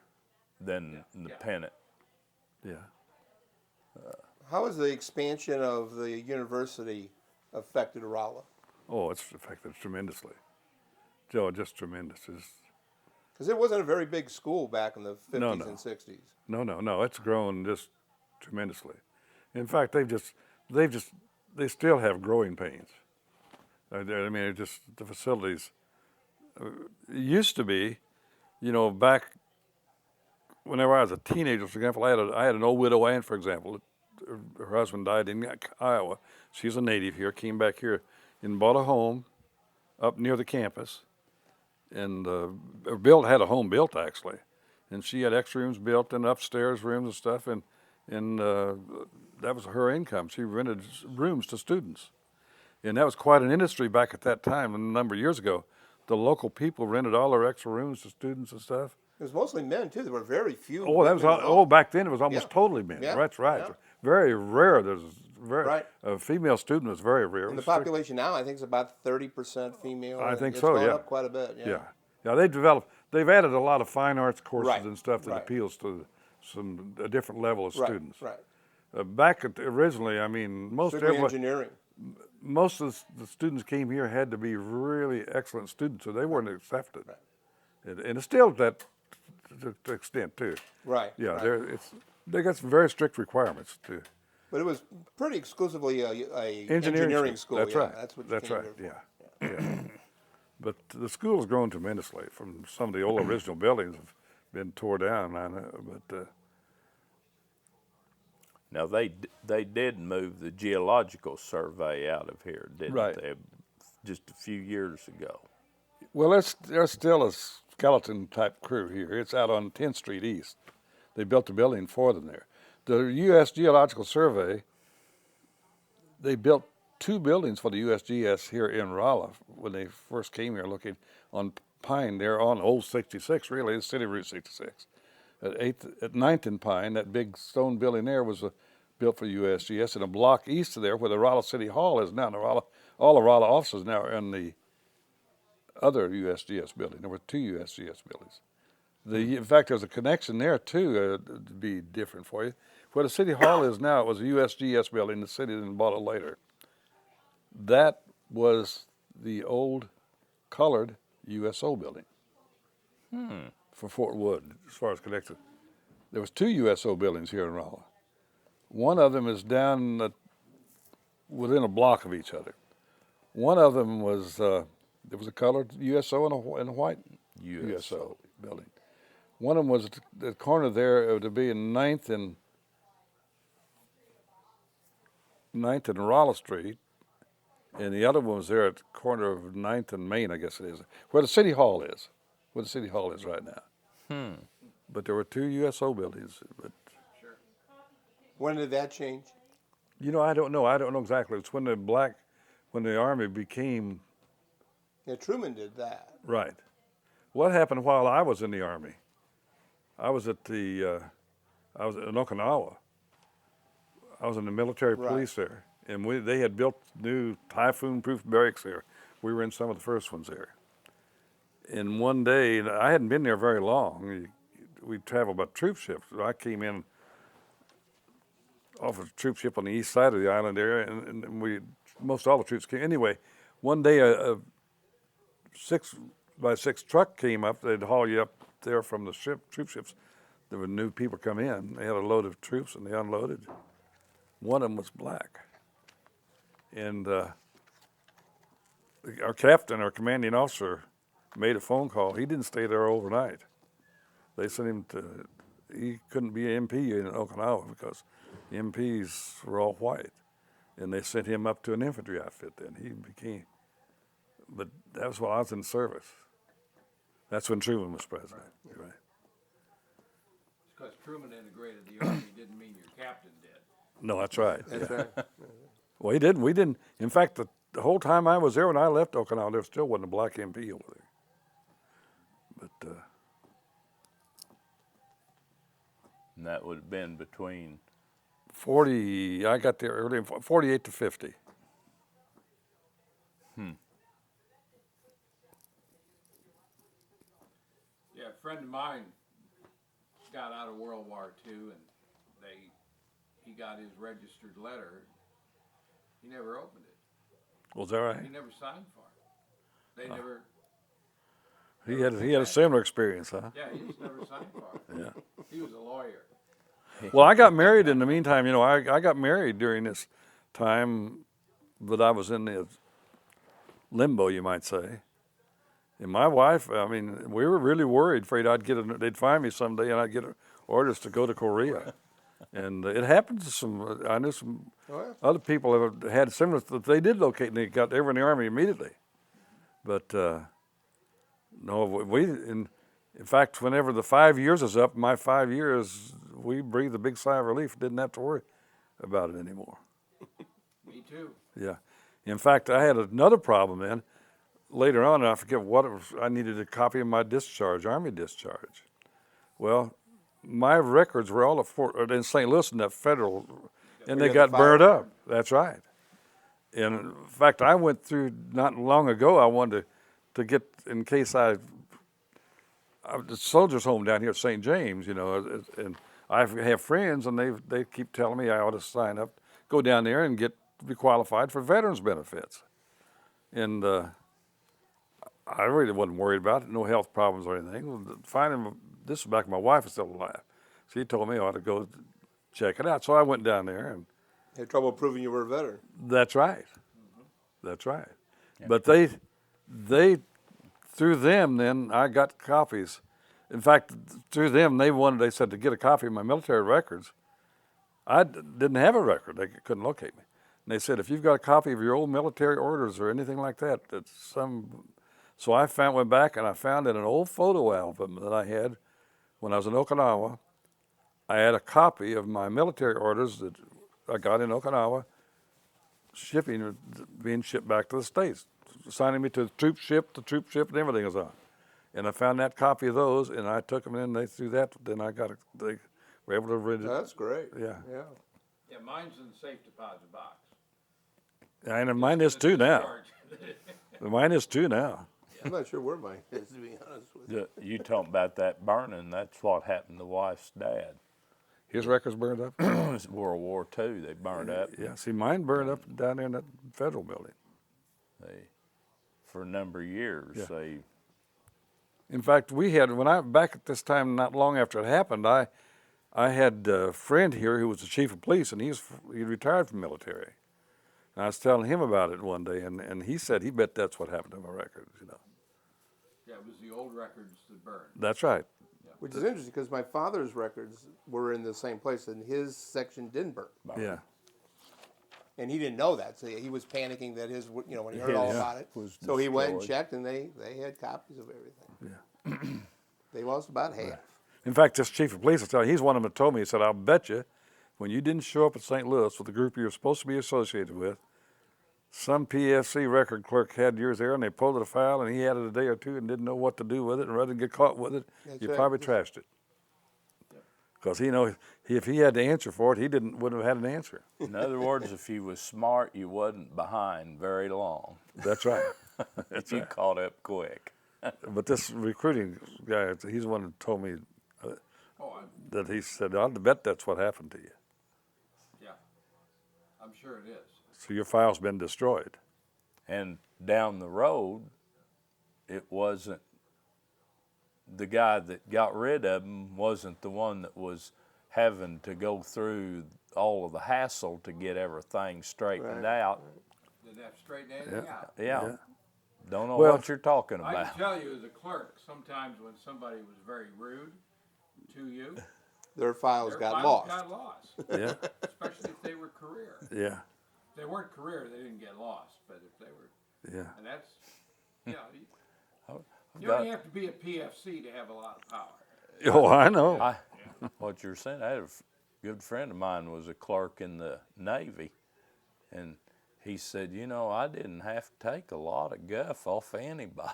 than the Yeah. Pennant. yeah. How has the expansion of the university affected Rolla? Oh, it's affected tremendously. Joe, just tremendous. Because it wasn't a very big school back in the 50s No. and 60s. No, it's grown just tremendously. In fact, they still have growing pains. I mean, it just, the facilities, it used to be, you know, back whenever I was a teenager, for example, I had an old widow aunt, for example. Her husband died in Iowa. She's a native here, came back here and bought a home up near the campus, and had a home built actually, and she had extra rooms built and upstairs rooms and stuff, and that was her income. She rented rooms to students, and that was quite an industry back at that time. A number of years ago, the local people rented all their extra rooms to students and stuff. It was mostly men, too. There were very few. Oh, that was women involved. back then it was almost Yeah. totally men. Yeah. That's right. Yeah. Very rare. There's very Right. a female student was very rare. And the population now, I think, is about 30% female. I and think it's so, gone yeah. up quite a bit. Yeah, they've added a lot of fine arts courses Right, and stuff that right. appeals to a different level of Right, students. right. Back originally, I mean, Strictly engineering. most of the students came here had to be really excellent students, or they weren't accepted. Right. And it's still that to extent too. Right. Yeah, right. they got some very strict requirements too. But it was pretty exclusively a engineering school. That's yeah, right. That's what you That's came right. here for. Yeah. But the school has grown tremendously. From some of the old original buildings have been tore down. I know, but Now they did move the geological survey out of here, didn't Right. they? Just a few years ago. well, there's still a skeleton type crew here. It's out on 10th Street East. They built a building for them there. The U.S. Geological Survey, they built 2 buildings for the USGS here in Rolla when they first came here looking on Pine. They're on Old 66, really, it's City Route 66. At 9th and Pine, that big stone building there was built for USGS, and a block east of there where the Rolla City Hall is now. All the Rolla offices now are in the other USGS building. There were 2 USGS buildings. In fact, there's a connection there too, to be different for you. Where the City Hall is now, it was a USGS building. The city then bought it later. That was the old colored USO building for Fort Wood, as far as connected. There was 2 USO buildings here in Rolla. One of them is down within a block of each other. One of them was there was a colored USO and a white USO building. One of them was at the corner there. It would be in 9th and Rolla Street, and the other one was there at the corner of 9th and Main, I guess it is, where the City Hall is. Where the City Hall is right now. But there were 2 USO buildings. But When did that change? you know, I don't know. I don't know exactly. It's when the Army became Yeah, Truman did that. right. What happened while I was in the Army? I was in Okinawa. I was in the military police there, and they had built new typhoon-proof barracks there. We were in some of the first ones there. And one day, I hadn't been there very long. We traveled by troop ships. I came in off a troop ship on the east side of the island area, and most all the troops came. Anyway, one day a 6x6 truck came up. They'd haul you up there from the troop ships. There were new people come in. They had a load of troops, and they unloaded. One of them was black. And our captain, our commanding officer, made a phone call. He didn't stay there overnight. They sent him he couldn't be an MP in Okinawa because the MPs were all white. And they sent him up to an infantry outfit then. But that was while I was in service. That's when Truman was president. Right. Because Truman integrated the Army didn't mean your captain did. No, that's right. That's yeah. right. Well, he didn't. We didn't. In fact, the whole time I was there, when I left Okinawa, there still wasn't a black MP over there. But And that would have been between 40, I got there early, 48 to 50. Yeah, a friend of mine got out of World War II, and he got his registered letter. He never opened it. Was that right? He never signed for it. They never. He had a similar experience, huh? Yeah, he just never signed for it. Yeah. He was a lawyer. Well, I got married in the meantime. You know, I got married during this time, but I was in the limbo, you might say. And my wife, I mean, we were really worried, afraid they'd find me someday and I'd get orders to go to Korea. And it happened to I knew some other people that had similar, they did locate and they were in the Army immediately. But no, in fact, whenever the 5 years is up, my 5 years, we breathed a big sigh of relief. Didn't have to worry about it anymore. Me too. Yeah. In fact, I had another problem then. Later on, and I forget what it was, I needed a copy of my discharge, Army discharge. Well, my records were all in St. Louis in that federal, and they got burned up. That's right. And in fact, I went through not long ago. I wanted to get, in case the soldiers' home down here at St. James, you know, and I have friends, and they keep telling me I ought to sign up, go down there and be qualified for veterans benefits. And I really wasn't worried about it, no health problems or anything. Finally, this was back when my wife was still alive. She told me I ought to go check it out. So I went down there, and Had trouble proving you were a veteran. that's right. That's right. But they through them, then I got copies. In fact, through them, they said to get a copy of my military records. I didn't have a record. They couldn't locate me. And they said, if you've got a copy of your old military orders or anything like that, So I went back and I found in an old photo album that I had when I was in Okinawa, I had a copy of my military orders that I got in Okinawa, being shipped back to the States, signing me to the troop ship, and everything was on. And I found that copy of those, and I took them in. They threw that. Then they were able to read it. That's great. Yeah. Yeah. Yeah, mine's in the safe deposit box. And mine is too now. Mine is too now. I'm not sure where mine is, to be honest with you. You talking about that burning? That's what happened to wife's dad. His records burned up. It was World War II. They burned up. Yeah. See, mine burned up down there in that federal building. For a number of years. Yeah. In fact, back at this time, not long after it happened, I had a friend here who was the chief of police, and he retired from the military. And I was telling him about it one day, and he said he bet that's what happened to my records. Yeah, it was the old records that burned. That's right. Which is interesting because my father's records were in the same place and his section didn't burn. Yeah. And he didn't know that. So he was panicking that when he heard His all about it. was So he went and destroyed. checked and they had copies of everything. Yeah. They lost about half. In fact, this chief of police, he's one of them that told me, he said, I'll bet you when you didn't show up at St. Louis with the group you were supposed to be associated with, some PFC record clerk had yours there, and they pulled it a file, and he had it a day or two and didn't know what to do with it, and rather than get caught with it, That's you right. probably trashed it. Because if he had to answer for it, he wouldn't have had an answer. In other words, if you was smart, you wasn't behind very long. That's right. That's You right. caught up quick. But this recruiting guy, he's the one that told me that he said, I'll bet that's what happened to you. Yeah, I'm sure it is. So your file's been destroyed. And down the road, it wasn't the guy that got rid of them wasn't the one that was having to go through all of the hassle to get everything straightened out. Didn't have to straighten anything out. Yeah. Don't know Well, what you're talking I about. can tell you as a clerk, sometimes when somebody was very rude to you, Their files their got files lost. got lost, Yeah. especially if they were career. Yeah. If they weren't career, they didn't get lost, but if they were, Yeah. and that's, you I've only got- have to be a PFC to have a lot of power. Oh, I know. What you're saying, I had a good friend of mine was a clerk in the Navy, and he said, I didn't have to take a lot of guff off anybody.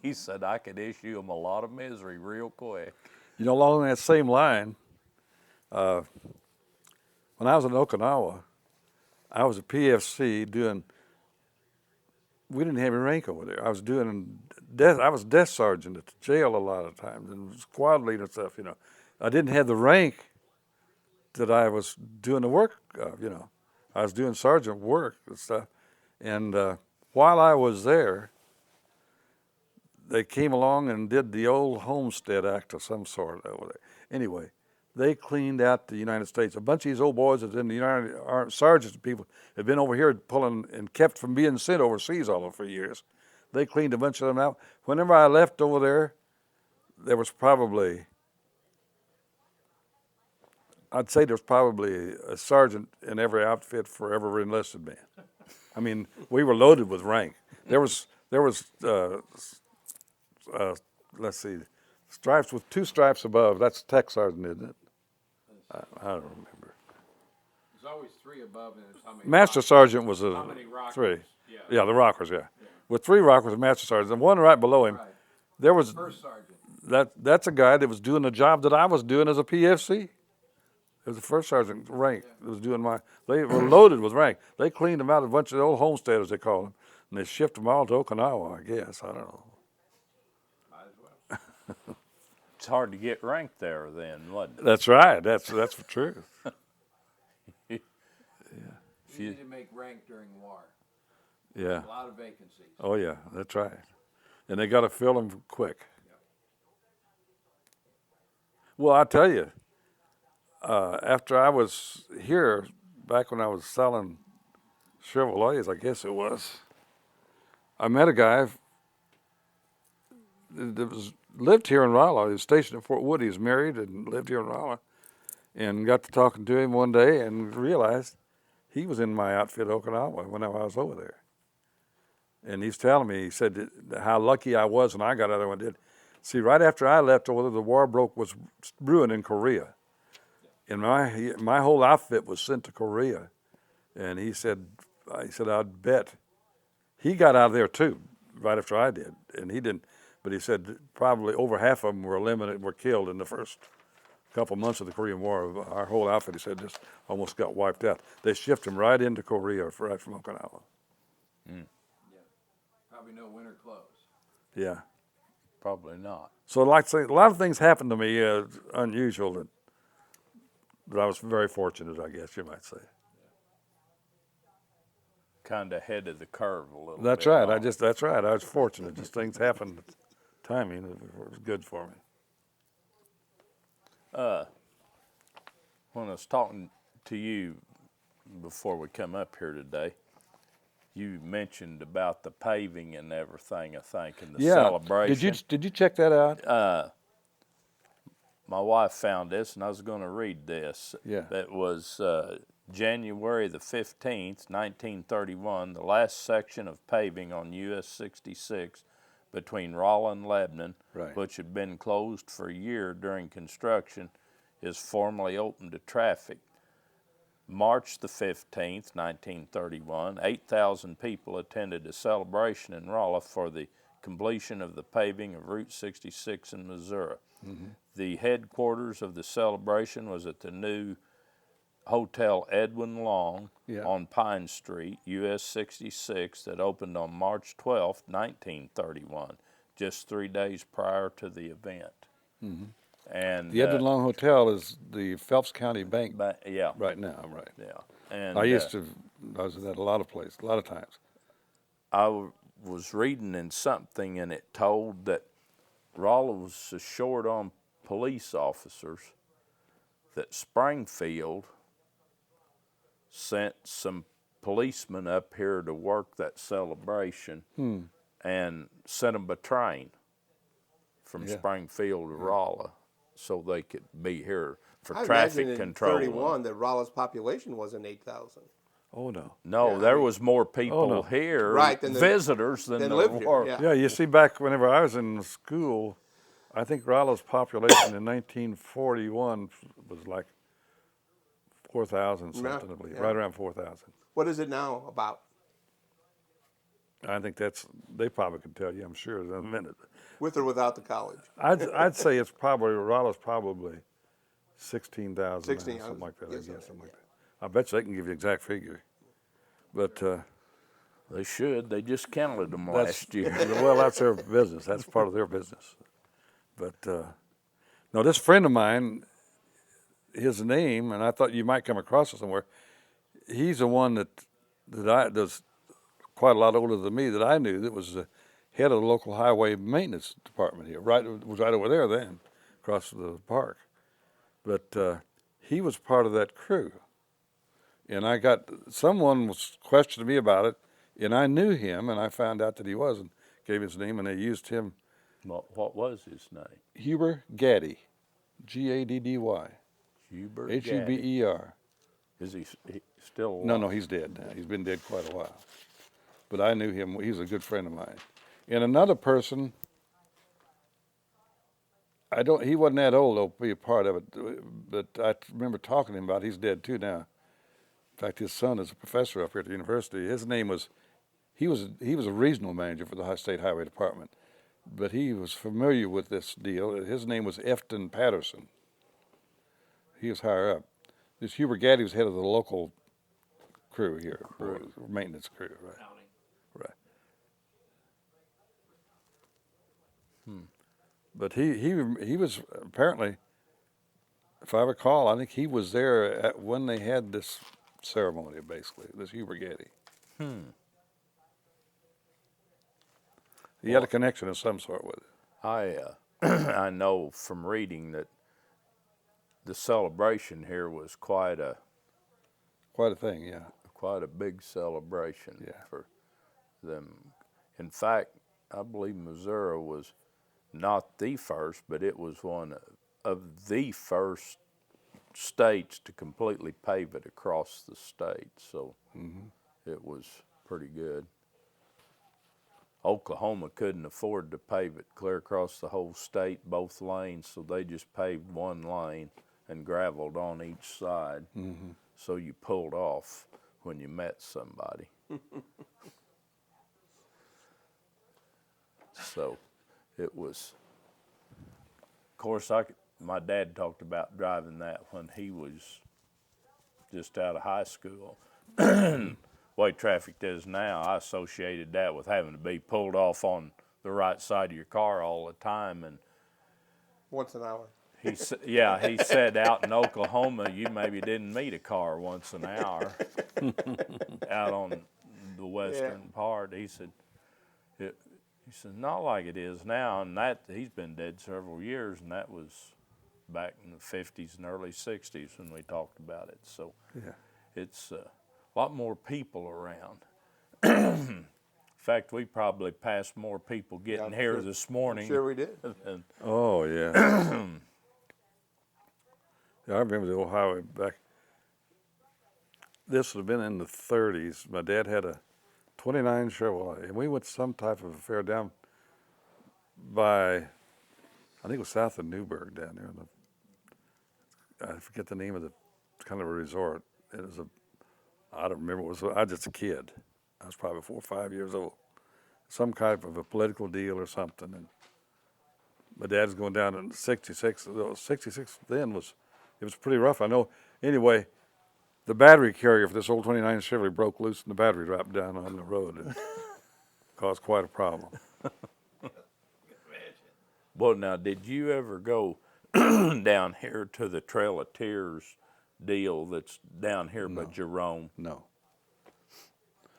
He said I could issue them a lot of misery real quick. Along that same line, when I was in Okinawa, I was a PFC we didn't have any rank over there. I was desk sergeant at the jail a lot of times and squad leader and stuff, I didn't have the rank that I was doing the work of, I was doing sergeant work and stuff. And while I was there, they came along and did the old Homestead Act of some sort over there. Anyway, they cleaned out the United States. A bunch of these old boys that in the United Army sergeants and people had been over here pulling and kept from being sent overseas all over for years. They cleaned a bunch of them out. Whenever I left over there was probably, I'd say there's probably a sergeant in every outfit for every enlisted man. I mean, we were loaded with rank. There was let's see, stripes with 2 stripes above. That's tech sergeant, isn't it? I don't remember. There's always 3 above, and it's how many Master rockers. sergeant was How many rockers? 3. Yeah. Yeah, the rockers. Yeah, with 3 rockers, and master sergeant, and one right below him. Right. There was First sergeant. that's a guy that was doing the job that I was doing as a PFC. It was the first sergeant rank that was doing they were loaded with rank. They cleaned them out, a bunch of the old homesteaders, they call them, and they shipped them all to Okinawa, I guess. I don't know. Might as well. It's hard to get ranked there then, wasn't it? That's right. That's for true. Easy to make rank during war. Yeah. A lot of vacancies. Oh yeah, that's right. And they got to fill them quick. Yep. Well, I tell you, after I was here, back when I was selling Chevrolets, I guess it was, I met a guy that lived here in Rolla. He was stationed at Fort Wood. He was married and lived here in Rolla, and got to talking to him one day and realized he was in my outfit at Okinawa when I was over there. And he's telling me, he said how lucky I was when I got out there when I did. See, right after I left, over the war was brewing in Korea. And my whole outfit was sent to Korea. And he said, I'd bet. He got out of there too, right after I did. And he didn't, but he said probably over half of them were eliminated, were killed in the first couple months of the Korean War. Our whole outfit, he said, just almost got wiped out. They shipped him right into Korea, right from Okinawa. Yeah. Probably no winter clothes. Yeah. Probably not. So like I say, a lot of things happened to me, unusual, that I was very fortunate, I guess you might say. Kind of ahead of the curve a little bit. That's right. That's right. I was fortunate. Just things happened. Timing was good for me. When I was talking to you before we come up here today, you mentioned about the paving and everything, I think, and the celebration. Did you check that out? My wife found this, and I was going to read this. Yeah. That was January the 15th, 1931, the last section of paving on US 66 between Rolla and Lebanon, Right. which had been closed for a year during construction, is formally open to traffic. March the 15th, 1931, 8,000 people attended a celebration in Rolla for the completion of the paving of Route 66 in Missouri. Mm-hmm. The headquarters of the celebration was at the new Hotel Edwin Long on Pine Street, US 66, that opened on March 12, 1931, just 3 days prior to the event. Mm-hmm. And The Edwin Long Hotel is the Phelps County Bank yeah. right now, right? Yeah. And I was in that a lot of times. I was reading in something, and it told that Rolla was so short on police officers that Springfield sent some policemen up here to work that celebration and sent them by train from Springfield to Rolla so they could be here for traffic control. I imagine in 31 that Rolla's population wasn't 8,000. Oh, no. No, there was more people here, visitors, than there lived were. here. Yeah, you see, back whenever I was in school, I think Rolla's population in 1941 was like 4,000 something, I believe, right around 4,000. What is it now about? I think they probably could tell you, I'm sure, in a minute. With or without the college? I'd say Rolla's probably 16,000, 16, something like that, I guess. so, Something like that. I bet you they can give you the exact figure. But They should. They just counted them last year. well, that's their business. That's part of their business. But no, this friend of mine, his name, and I thought you might come across it somewhere. He's the one that's quite a lot older than me that I knew, that was the head of the local highway maintenance department here. Was right over there then, across the park. But he was part of that crew. And someone was questioning me about it, and I knew him, and I found out that he was, and gave his name, and they used him. What was his name? Huber Gaddy, Gaddy. Huber Huber. Is he still alive? No, he's dead now. He's been dead quite a while. But I knew him. He's a good friend of mine. And another person, he wasn't that old to be a part of it, but I remember talking to him about it. He's dead too now. In fact, his son is a professor up here at the university. His name was, he was a regional manager for the State Highway Department, but he was familiar with this deal. His name was Efton Patterson. He was higher up. This Huber Gaddy was head of the local crew here, maintenance crew, right? Right. But he was apparently, if I recall, I think he was there when they had this ceremony, basically, this Hubert Getty. He had a connection of some sort with it. I know from reading that the celebration here was quite a Thing, yeah. quite a big celebration Yeah. for them. In fact, I believe Missouri was not the first, but it was one of the first states to completely pave it across the state. So it was pretty good. Oklahoma couldn't afford to pave it clear across the whole state, both lanes, so they just paved one lane and gravelled on each side. So you pulled off when you met somebody. So it was, of course, my dad talked about driving that when he was just out of high school. The way traffic is now, I associated that with having to be pulled off on the right side of your car all the time. And Once an hour. he said out in Oklahoma, you maybe didn't meet a car once an hour out on the western part. He said, not like it is now. And that he's been dead several years, and that was back in the 50s and early 60s when we talked about it. So it's a lot more people around. In fact, we probably passed more people getting here this morning. Sure we did. Oh, yeah. Yeah, I remember the old highway back. This would have been in the 30s. My dad had a 29 Chevrolet, and we went to some type of affair down by, I think it was south of Newburg down there. I forget the name of the kind of a resort. It was I don't remember. I was just a kid. I was probably 4 or 5 years old. Some kind of a political deal or something. And my dad was going down in 66. 66 then was pretty rough. I know. Anyway, the battery carrier for this old 29 Chevrolet broke loose and the battery dropped down on the road and caused quite a problem. Well, now, did you ever go down here to the Trail of Tears deal that's down here by Jerome? No.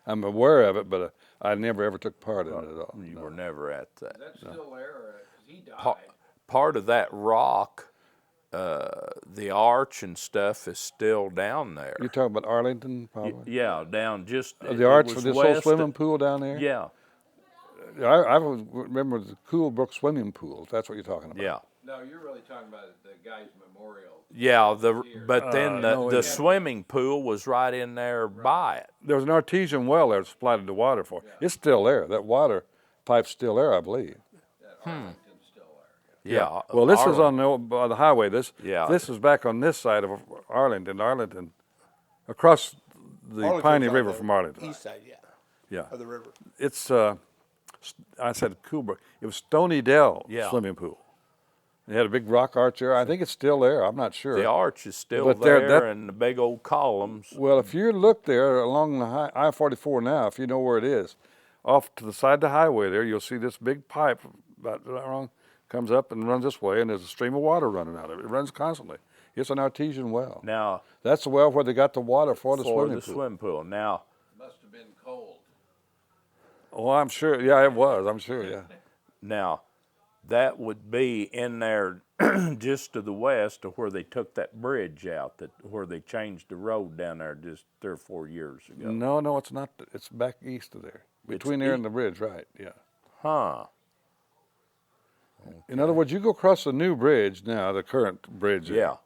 I'm aware of it, but I never ever took part in it at all. You were never at that. That's still there, 'cause he died. Part of that rock, the arch and stuff is still down there. You're talking about Arlington, probably? Yeah, down just The arch for this old swimming pool down there? Yeah, I remember the Cool Brook swimming pool. That's what you're talking about. yeah. No, you're really talking about the guy's memorial. Yeah, but then no, the yeah. swimming pool was right in there by it. There was an artesian well there that supplied the water for it. It's still there. That water pipe's still there, I believe. That Arlington's still there. Yeah. Well, this is on the highway. This is back on this side of Arlington, across the Arlington's Piney on River the from Arlington. East side, Yeah. of the river. It's, I said Cool Brook. It was Stony Dell Swimming Pool. They had a big rock arch there. I think it's still there. I'm not sure. The arch is still But there and the big old columns. Well, if you look there along the I-44 now, if you know where it is, off to the side of the highway there, you'll see this big pipe, about that long, comes up and runs this way, and there's a stream of water running out of it. It runs constantly. It's an artesian well. Now, That's the well where they got the water for the swimming pool. swim pool. Now, Must have been cold. Oh, I'm sure. Yeah, it was. I'm sure, yeah. Now, that would be in there just to the west of where they took that bridge out, where they changed the road down there just 3 or 4 years ago. No, it's not. It's back east of there. Between there and the bridge, right, yeah. Huh. In other words, you go across the new bridge now, the current bridge. Yeah.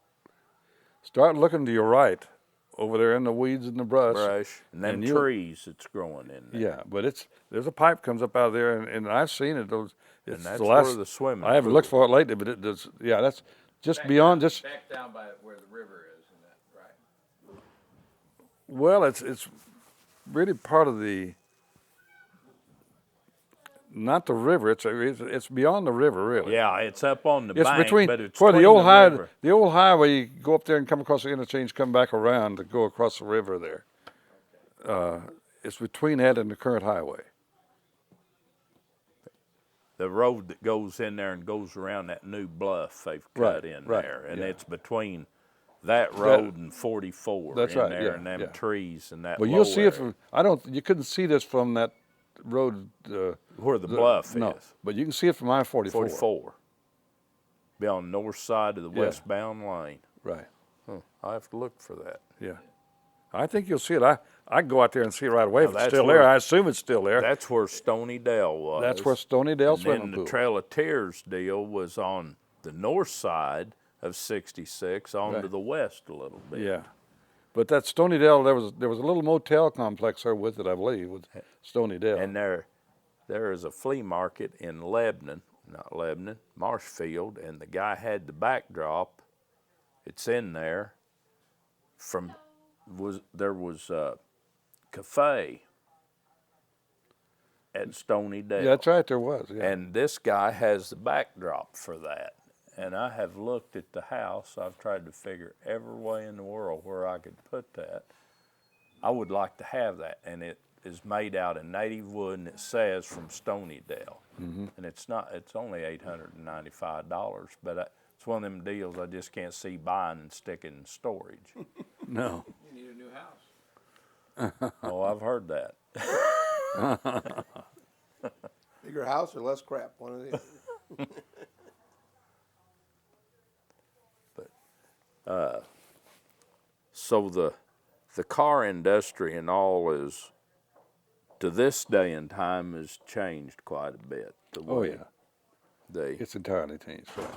Start looking to your right, over there in the weeds and the brush. And then you'll- trees that's growing in there. Yeah, but there's a pipe comes up out of there, and I've seen it. It's that's the last, where the swimming I haven't pool looked for it lately, but it does. Yeah, that's just beyond. Just Back down by where the river is, and that, right? well, it's really part of the. Not the river. It's beyond the river, really. Yeah, it's up on the It's bank, between but it's where between the old river. the old highway. You go up there and come across the interchange, come back around to go across the river there. It's between that and the current highway. the road that goes in there and goes around that new bluff they've cut in there, and it's between that road and 44 That's in right, there, yeah, and them yeah. trees and that. Well, low you'll see it area from, you couldn't see this from that road. where the bluff No, is. but you can see it from I-44. 44. Be on the north side of the Yeah. westbound lane. Right, I have to look for that. yeah. I think you'll see it. I can go out there and see it right away if it's that's still where- there. I assume it's still there. That's where Stony Dell was. That's where Stony Dell And Swimming then Pool. the Trail of Tears deal was on the north side of 66 on to Right. the west a little bit. Yeah, but that Stony Dell, there was a little motel complex there with it, I believe, with Stony Dell. And there is a flea market in Marshfield, and the guy had the backdrop. It's in there. There was a cafe at Stony Dell. Yeah, that's right, there was. Yeah. And this guy has the backdrop for that. And I have looked at the house. I've tried to figure every way in the world where I could put that. I would like to have that. And it is made out of native wood, and it says from Stony Dell. Mm-hmm. And it's only $895, but it's one of them deals I just can't see buying and sticking in storage. No. You need a new house. Oh, I've heard that. Bigger house or less crap, one of the other. So the car industry and all is, to this day and time, has changed quite a bit. The Oh, way yeah. It's It's entirely changed. Right.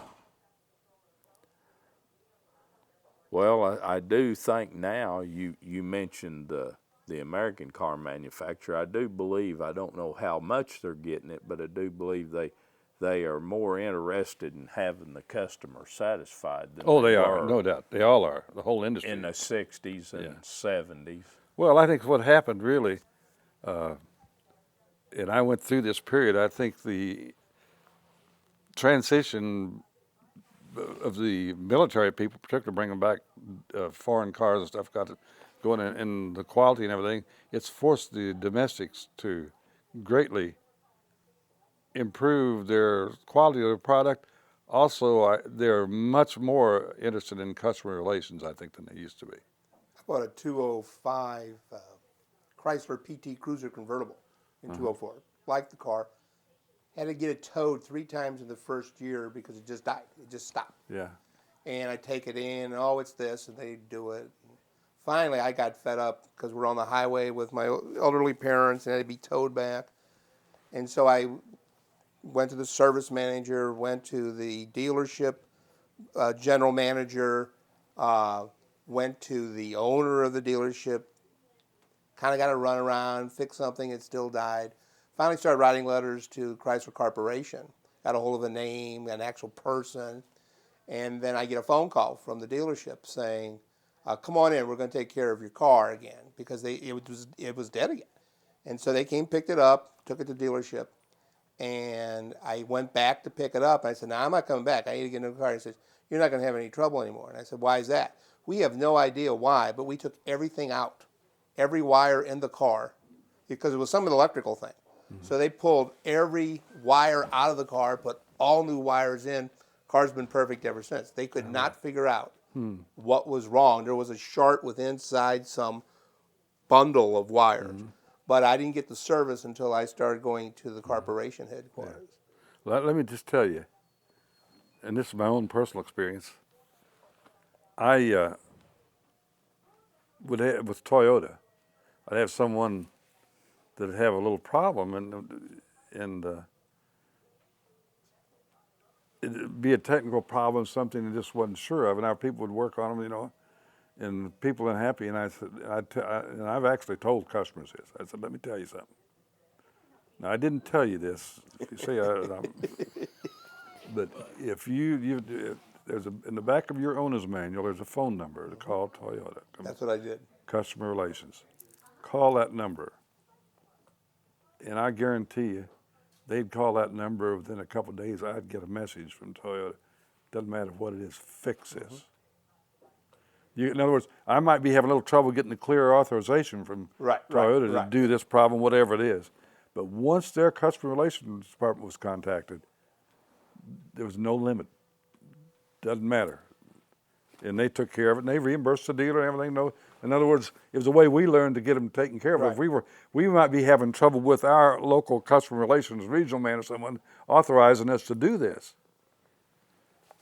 well, I do think now, you mentioned the American car manufacturer. I do believe, I don't know how much they're getting it, but I do believe they are more interested in having the customer satisfied than Oh, they were are, no doubt. They all are, the whole industry. in the 60s and Yeah. 70s. Well, I think what happened really, and I went through this period, I think the transition of the military people, particularly bringing back foreign cars and stuff, got it going in the quality and everything, it's forced the domestics to greatly improve their quality of their product. Also, they're much more interested in customer relations, I think, than they used to be. I bought a 205 Chrysler PT Cruiser convertible in 204. Liked the car. Had to get it towed 3 times in the first year because it just died. It just stopped. Yeah. And I take it in, oh, it's this, and they do it. Finally, I got fed up because we're on the highway with my elderly parents and I had to be towed back. And so I went to the service manager, went to the dealership general manager, went to the owner of the dealership, kind of got a run around, fixed something, it still died. Finally started writing letters to Chrysler Corporation, got a hold of a name, an actual person, and then I get a phone call from the dealership saying, come on in, we're going to take care of your car again, because it was dead again. And so they came, picked it up, took it to the dealership, and I went back to pick it up. I said, no, I'm not coming back. I need to get a new car. He says, you're not going to have any trouble anymore. And I said, why is that? We have no idea why, but we took everything out, every wire in the car, because it was some electrical thing. Mm-hmm. So they pulled every wire out of the car, put all new wires in. Car's been perfect ever since. They could not figure out what was wrong. There was a short with inside some bundle of wires. Mm-hmm. But I didn't get the service until I started going to the corporation headquarters. Yeah. Let me just tell you, and this is my own personal experience. I would have, with Toyota, I'd have someone that would have a little problem, and it'd be a technical problem, something they just wasn't sure of, and our people would work on them, and people are unhappy. And I said, and I've actually told customers this. I said, let me tell you something. Now, I didn't tell you this. You see, but if there's in the back of your owner's manual, there's a phone number to call Toyota. That's what I did. Customer relations. Call that number, and I guarantee you, they'd call that number within a couple of days. I'd get a message from Toyota. Doesn't matter what it is. Fix this. In other words, I might be having a little trouble getting the clear authorization from Toyota to do this problem, whatever it is. But once their customer relations department was contacted, there was no limit. Doesn't matter. And they took care of it, and they reimbursed the dealer and everything. No, in other words, it was a way we learned to get them taken care of. Right. If we might be having trouble with our local customer relations regional manager, someone authorizing us to do this.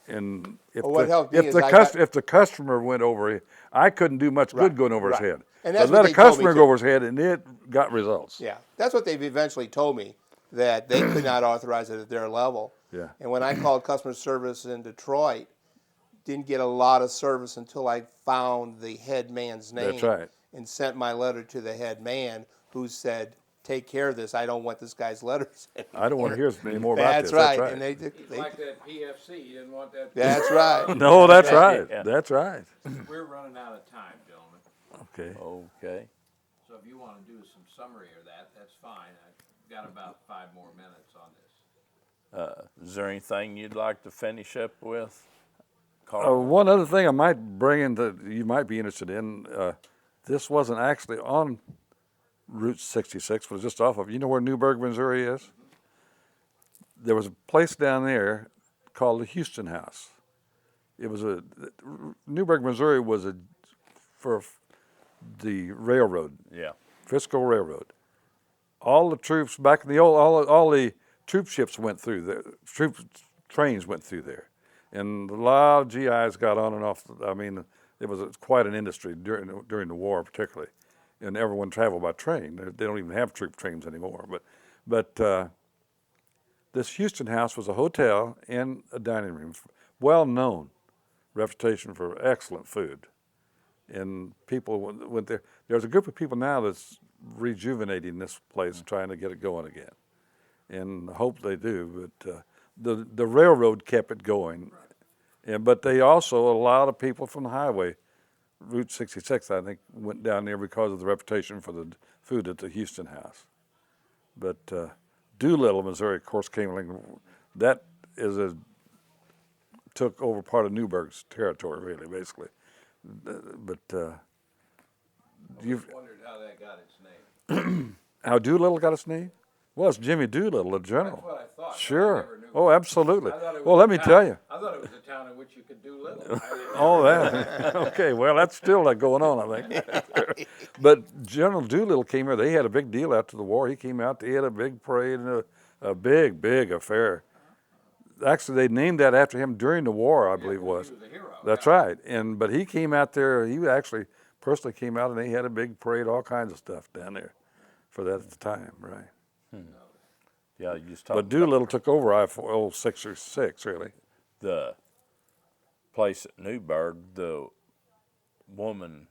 And if Well, what helped me is if the customer went over, I couldn't do much good going over his right. head. And that's but what let they a told me, customer too. go over his head, and it got results. Yeah, that's what they've eventually told me, that they could not authorize it at their level. Yeah. And when I called customer service in Detroit, didn't get a lot of service until I found the head man's name. That's right. And sent my letter to the head man, who said, "Take care of this. I don't want this guy's letters anymore." I don't want to hear any more about That's this. right. That's right. And they It's like that PFC. You didn't want that. That's right. No, that's right. Yeah. That's right. We're running out of time, gentlemen. Okay. Okay. So if you want to do some summary of that, that's fine. I've got about 5 more minutes on this. Is there anything you'd like to finish up with, Carl? One other thing I might bring in that you might be interested in, this wasn't actually on Route 66, but it's just off of, you know where Newburg, Missouri is? There was a place down there called the Houston House. It was Newburg, Missouri was for the railroad, Yeah. Frisco Railroad. All the troops back in the old, all the troop ships went through there, troop trains went through there. And a lot of GIs got on and off. I mean, it was quite an industry during the war, particularly, and everyone traveled by train. They don't even have troop trains anymore. But this Houston House was a hotel and a dining room, well known, reputation for excellent food, and people went there. There's a group of people now that's rejuvenating this place, trying to get it going again, and I hope they do. But the railroad kept it going. But they also, a lot of people from the highway, Route 66, I think, went down there because of the reputation for the food at the Houston House. But Doolittle, Missouri, of course, came along. That took over part of Newburg's territory, really, basically. But you've Wondered how that got its name. how Doolittle got its name? Well, it's Jimmy Doolittle, the general. That's what I thought. Sure. I never knew. Oh, absolutely. I thought it was Well, a let me town- tell you. I thought it was a town in which you could do little. Oh, that. Okay, well, that's still going on, I think. But General Doolittle came here. They had a big deal after the war. He came out. They had a big parade and a big, big affair. Actually, they named that after him during the war, I believe it was. He was a hero. That's right. But he came out there. He actually personally came out, and they had a big parade, all kinds of stuff down there for that at the time, right? Yeah, you just But talked about Doolittle took over old 606, really. the place at Newburg. The woman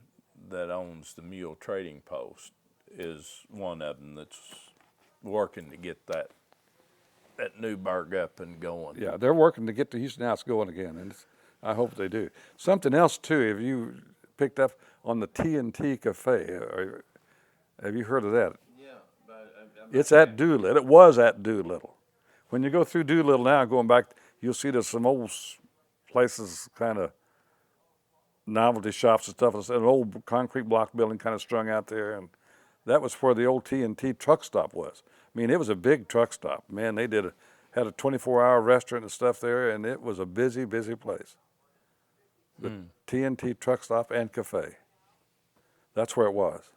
that owns the Mule Trading Post is one of them that's working to get that Newburg up and going. Yeah, they're working to get the Houston House going again, and I hope they do. Something else too, if you picked up on the T&T Cafe, have you heard of that? Yeah, but I'm It's at Doolittle. It was at Doolittle. When you go through Doolittle now, going back, you'll see there's some old places, kind of novelty shops and stuff. It's an old concrete block building kind of strung out there, and that was where the old T&T truck stop was. I mean, it was a big truck stop. Man, they had a 24-hour restaurant and stuff there, and it was a busy, busy place. The T&T truck stop and cafe. That's where it was.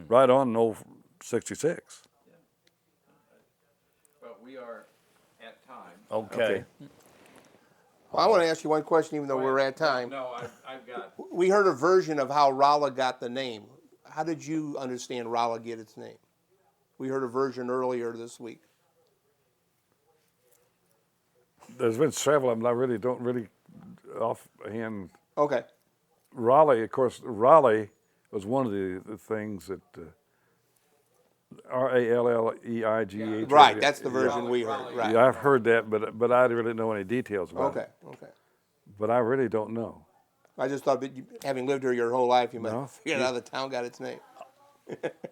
Right on old 66. But we are at time. Okay. Well, I want to ask you one question, even though we're at time. No, I've got. We heard a version of how Rolla got the name. How did you understand Rolla get its name? We heard a version earlier this week. There's been several of them. I really don't offhand. Okay. Raleigh, of course, Raleigh was one of the things that Ralleigh. Right, that's the version we heard. Right. Yeah, I've heard that, but I didn't really know any details about it. Okay. But I really don't know. I just thought that having lived here your whole life, you might No. have figured out how the town got its name.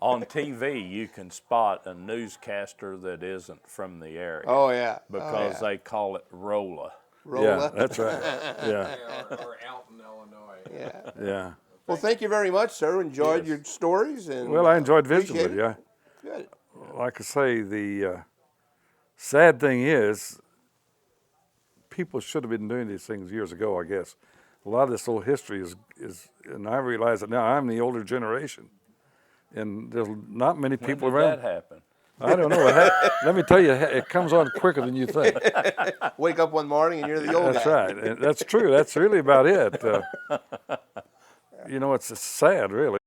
On TV, you can spot a newscaster that isn't from the area Oh, yeah. because they call it Rolla. Rolla. Yeah, that's right. Yeah, Or Alton, Illinois. Yeah. yeah. Well, thank you very much, sir. Enjoyed your stories. And Well, I enjoyed visiting appreciate with you. it. Good. like I say, the sad thing is, people should have been doing these things years ago, I guess. A lot of this old history is, and I realize that now I'm the older generation, and there's not many When people did around. that happen? I don't know. Let me tell you, it comes on quicker than you think. Wake up one morning and you're the old That's guy. right. And that's true. That's really about it. You know, it's sad, really.